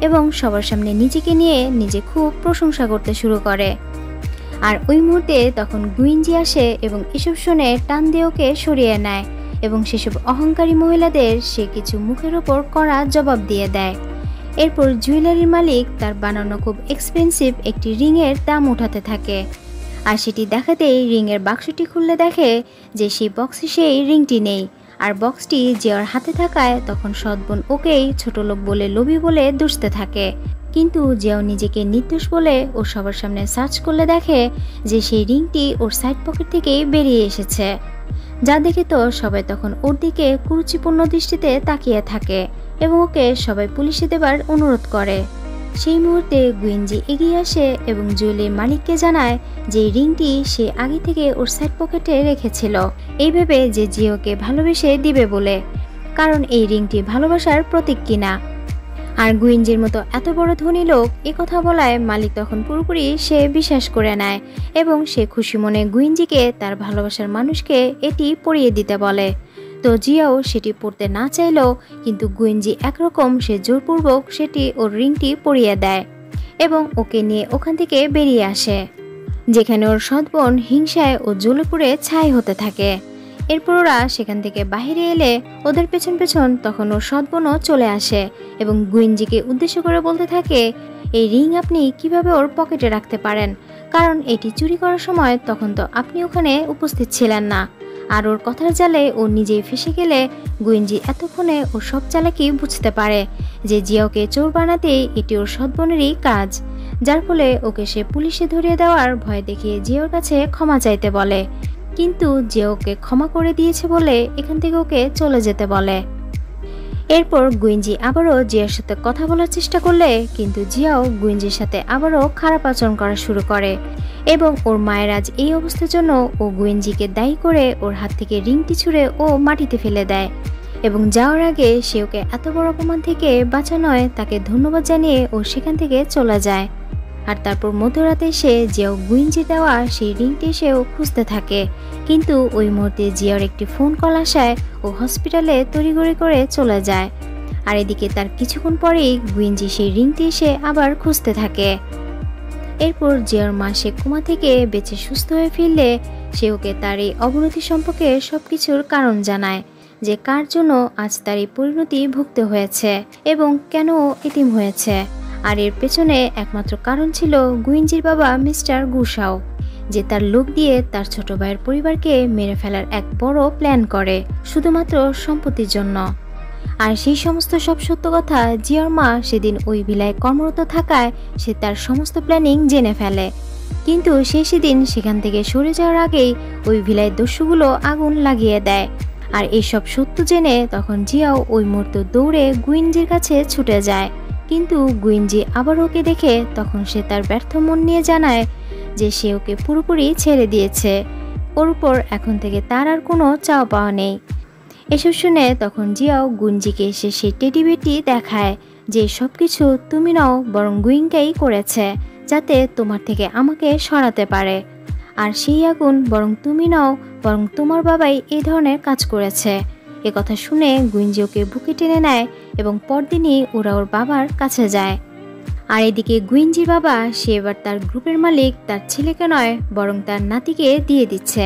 এবং সবার সামনে নিজেকে নিয়ে নিজে খুব প্রশংসা করতে শুরু করে। আর ওই মুহূর্তে তখন গুয়েঞ্জি আসে এবং এসব শুনে টান দিয়ে ওকে সরিয়ে নেয় এবং সেসব অহংকারী মহিলাদের সে কিছু মুখের ওপর কড়া জবাব দিয়ে দেয়। এরপর জুয়েলারির মালিক তার বানানো খুব এক্সপেন্সিভ একটি রিংয়ের দাম উঠাতে থাকে, আর সেটি দেখাতেই রিংয়ের বাক্সটি খুললে দেখে যে সেই বক্সে সেই রিংটি নেই, আর বক্সটি জিয়ার হাতে থাকায় তখন সৎবোন ওকেই ছোট লোক বলে লোভী বলে দুষতে থাকে। কিন্তু জিয়াও নিজেকে নির্দোষ বলে ও সবার সামনে সার্চ করলে দেখে যে সেই রিংটি ওর সাইড পকেট থেকেই বেরিয়ে এসেছে, যা দেখে তো সবাই তখন ওর দিকে কুরুচিপূর্ণ দৃষ্টিতে তাকিয়ে থাকে এবং ওকে সবাই পুলিশে দেবার অনুরোধ করে। সেই মুহূর্তে গুয়েঞ্জি এগিয়ে আসে এবং জুয়েলারির মালিককে জানায় যে রিংটি সে আগে থেকে ওর সাইড পকেটে রেখেছিল, এই ভেবে যে জিওকে ভালোবেসে দিবে বলে, কারণ এই রিংটি ভালোবাসার প্রতীক কিনা। আর গুয়েঞ্জির মতো এত বড় ধনী লোক এ কথা বলায় মালিক তখন পুরোপুরি সে বিশ্বাস করে নেয় এবং সে খুশি মনে গুয়েঞ্জিকে তার ভালোবাসার মানুষকে এটি পরিয়ে দিতে বলে। তো জিয়াও সেটি পড়তে না চাইলেও কিন্তু গুয়েঞ্জি একরকম সে জোরপূর্বক সেটি ওর রিংটি পরিয়ে দেয় এবং ওকে নিয়ে ওখান থেকে বেরিয়ে আসে, যেখানে ওর সৎবোন হিংসায় ও জ্বলে পুড়ে ছাই হতে থাকে। এরপর ওরা সেখান থেকে বাহিরে এলে ওদের পেছন পেছন তখন ওর সৎবোনও চলে আসে এবং গুয়েঞ্জিকে উদ্দেশ্য করে বলতে থাকে, এই রিং আপনি কিভাবে ওর পকেটে রাখতে পারেন, কারণ এটি চুরি করার সময় তখন তো আপনি ওখানে উপস্থিত ছিলেন না। আর ওর কথার জালে ও নিজেই ফেসে গেলে গুয়েঞ্জি এতক্ষণে ওর সব চালাকি বুঝতে পারে যে জিয়াওকে চোর বানাতে এটি ওর সৎবোনেরই কাজ, যার ফলে ওকে সে পুলিশে ধরিয়ে দেওয়ার ভয় দেখিয়ে জিয়াওর কাছে ক্ষমা চাইতে বলে। কিন্তু জিয়াওকে ক্ষমা করে দিয়েছে বলে এখান থেকে ওকে চলে যেতে বলে। এরপর গুয়েঞ্জি আবারও জিয়ার সাথে কথা বলার চেষ্টা করলে কিন্তু জিয়াও গুয়েঞ্জির সাথে আবারও খারাপ আচরণ করা শুরু করে এবং ওর মায়ের আজ এই অবস্থার জন্য ও গুয়েঞ্জিকে দায়ী করে ওর হাত থেকে রিংটি ছুঁড়ে ও মাটিতে ফেলে দেয় এবং যাওয়ার আগে সে ওকে এত বড় অপমান থেকে বাঁচানোয় তাকে ধন্যবাদ জানিয়ে ও সেখান থেকে চলে যায়। আর তারপর মধ্যরাতে এসে জিয়াও গুয়েঞ্জি দেওয়া সেই রিংটি এসেও খুঁজতে থাকে, কিন্তু ওই মুহূর্তে জিয়ার একটি ফোন কল আসায় ও হসপিটালে তড়িঘড়ি করে চলে যায়। আর এদিকে তার কিছুক্ষণ পরেই গুয়েঞ্জি সেই রিংটি এসে আবার খুঁজতে থাকে। এরপর জিয়ার মা সে কোমা থেকে বেঁচে সুস্থ হয়ে ফিরলে সে ওকে তার এই অবনতি সম্পর্কে সবকিছুর কারণ জানায়, যে কার জন্য আজ তার এই পরিণতি ভুগতে হয়েছে এবং কেন এতিম হয়েছে। আর এর পেছনে একমাত্র কারণ ছিল গুয়েঞ্জির বাবা মিস্টার গুশাও, যে তার লোক দিয়ে তার ছোট ভাইয়ের পরিবারকে মেরে ফেলার এক বড় প্ল্যান করে শুধুমাত্র সম্পত্তির জন্য। আর সেই সমস্ত সব সত্য কথা জিয়ার মা সেদিন ওই ভিলায় কর্মরত থাকায় সে তার সমস্ত প্ল্যানিং জেনে ফেলে, কিন্তু সে সেদিন সেখান থেকে সরে যাওয়ার আগেই ওই ভিলায় দস্যুগুলো আগুন লাগিয়ে দেয়। আর এইসব সত্য জেনে তখন জিয়াও ওই মুহূর্তে দৌড়ে গুয়েঞ্জির কাছে ছুটে যায়, কিন্তু গুয়েঞ্জি আবার ওকে দেখে তখন সে তার ব্যর্থ মন নিয়ে জানায় যে সে ওকে পুরোপুরি ছেড়ে দিয়েছে, ওর উপর এখন থেকে তার আর কোনো চাওয়া পাওয়া নেই। এসব শুনে তখন জিয়াও গুয়েঞ্জিকে এসে সেই টেডি বেটি দেখায় যে সব কিছু তুমি নাও, বরং গুয়েঙ্গাই করেছে যাতে তোমার থেকে আমাকে সরাতে পারে, আর সেই আগুন বরং তুমি নাও, বরং তোমার বাবাই এই ধরনের কাজ করেছে। এ কথা শুনে গুয়েঞ্জি ওকে বুকে টেনে নেয় এবং পরদিনই ওরা ওর বাবার কাছে যায়। আর এদিকে গুয়েঞ্জির বাবা সে এবার তার গ্রুপের মালিক তার ছেলেকে নয় বরং তার নাতিকে দিয়ে দিচ্ছে।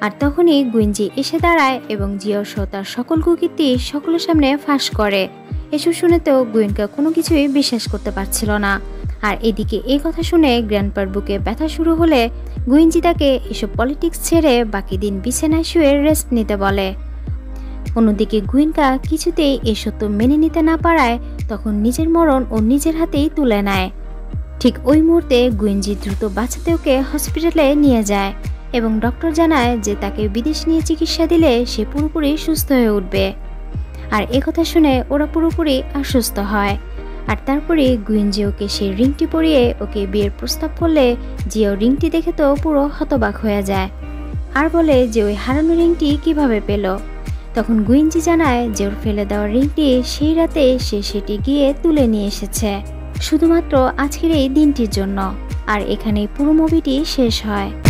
আর তখনই গুয়েনজি এসে দাঁড়ায় এবং জিও সহ তার সকল কুকীর্তি সকলের সামনে ফাঁস করে। এসব শুনে তো গুয়েনকা কোনো কিছুই বিশ্বাস করতে পারছিল না। আর এদিকে এই কথা শুনে গ্র্যান্ডপার বুকে ব্যথা শুরু হলে গুয়েনজি তাকে এসব পলিটিক্স ছেড়ে বাকি দিন বিছানায় শুয়ে রেস্ট নিতে বলে। অন্যদিকে গুয়েনকা কিছুতেই এই সত্য মেনে নিতে না পারায় তখন নিজের মরণ ও নিজের হাতেই তুলে নেয়। ঠিক ওই মুহূর্তে গুয়েনজি দ্রুত বাঁচাতে ওকে হসপিটালে নিয়ে যায় এবং ডক্টর জানায় যে তাকে বিদেশ নিয়ে চিকিৎসা দিলে সে পুরোপুরি সুস্থ হয়ে উঠবে। আর একথা শুনে ওরা পুরোপুরি আশ্বস্ত হয়। আর তারপরে গুয়েনজি ওকে সেই রিংটি পরিয়ে ওকে বিয়ের প্রস্তাব করলে জিও রিংটি দেখে তো পুরো হতবাক হয়ে যায় আর বলে যে ওই হারানো রিংটি কিভাবে পেল। তখন গুয়েনজি জানায় যে ওর ফেলে দেওয়া রিংটি সেই রাতে সে সেটি গিয়ে তুলে নিয়ে এসেছে শুধুমাত্র আজকের এই দিনটির জন্য। আর এখানেই পুরো মুভিটি শেষ হয়।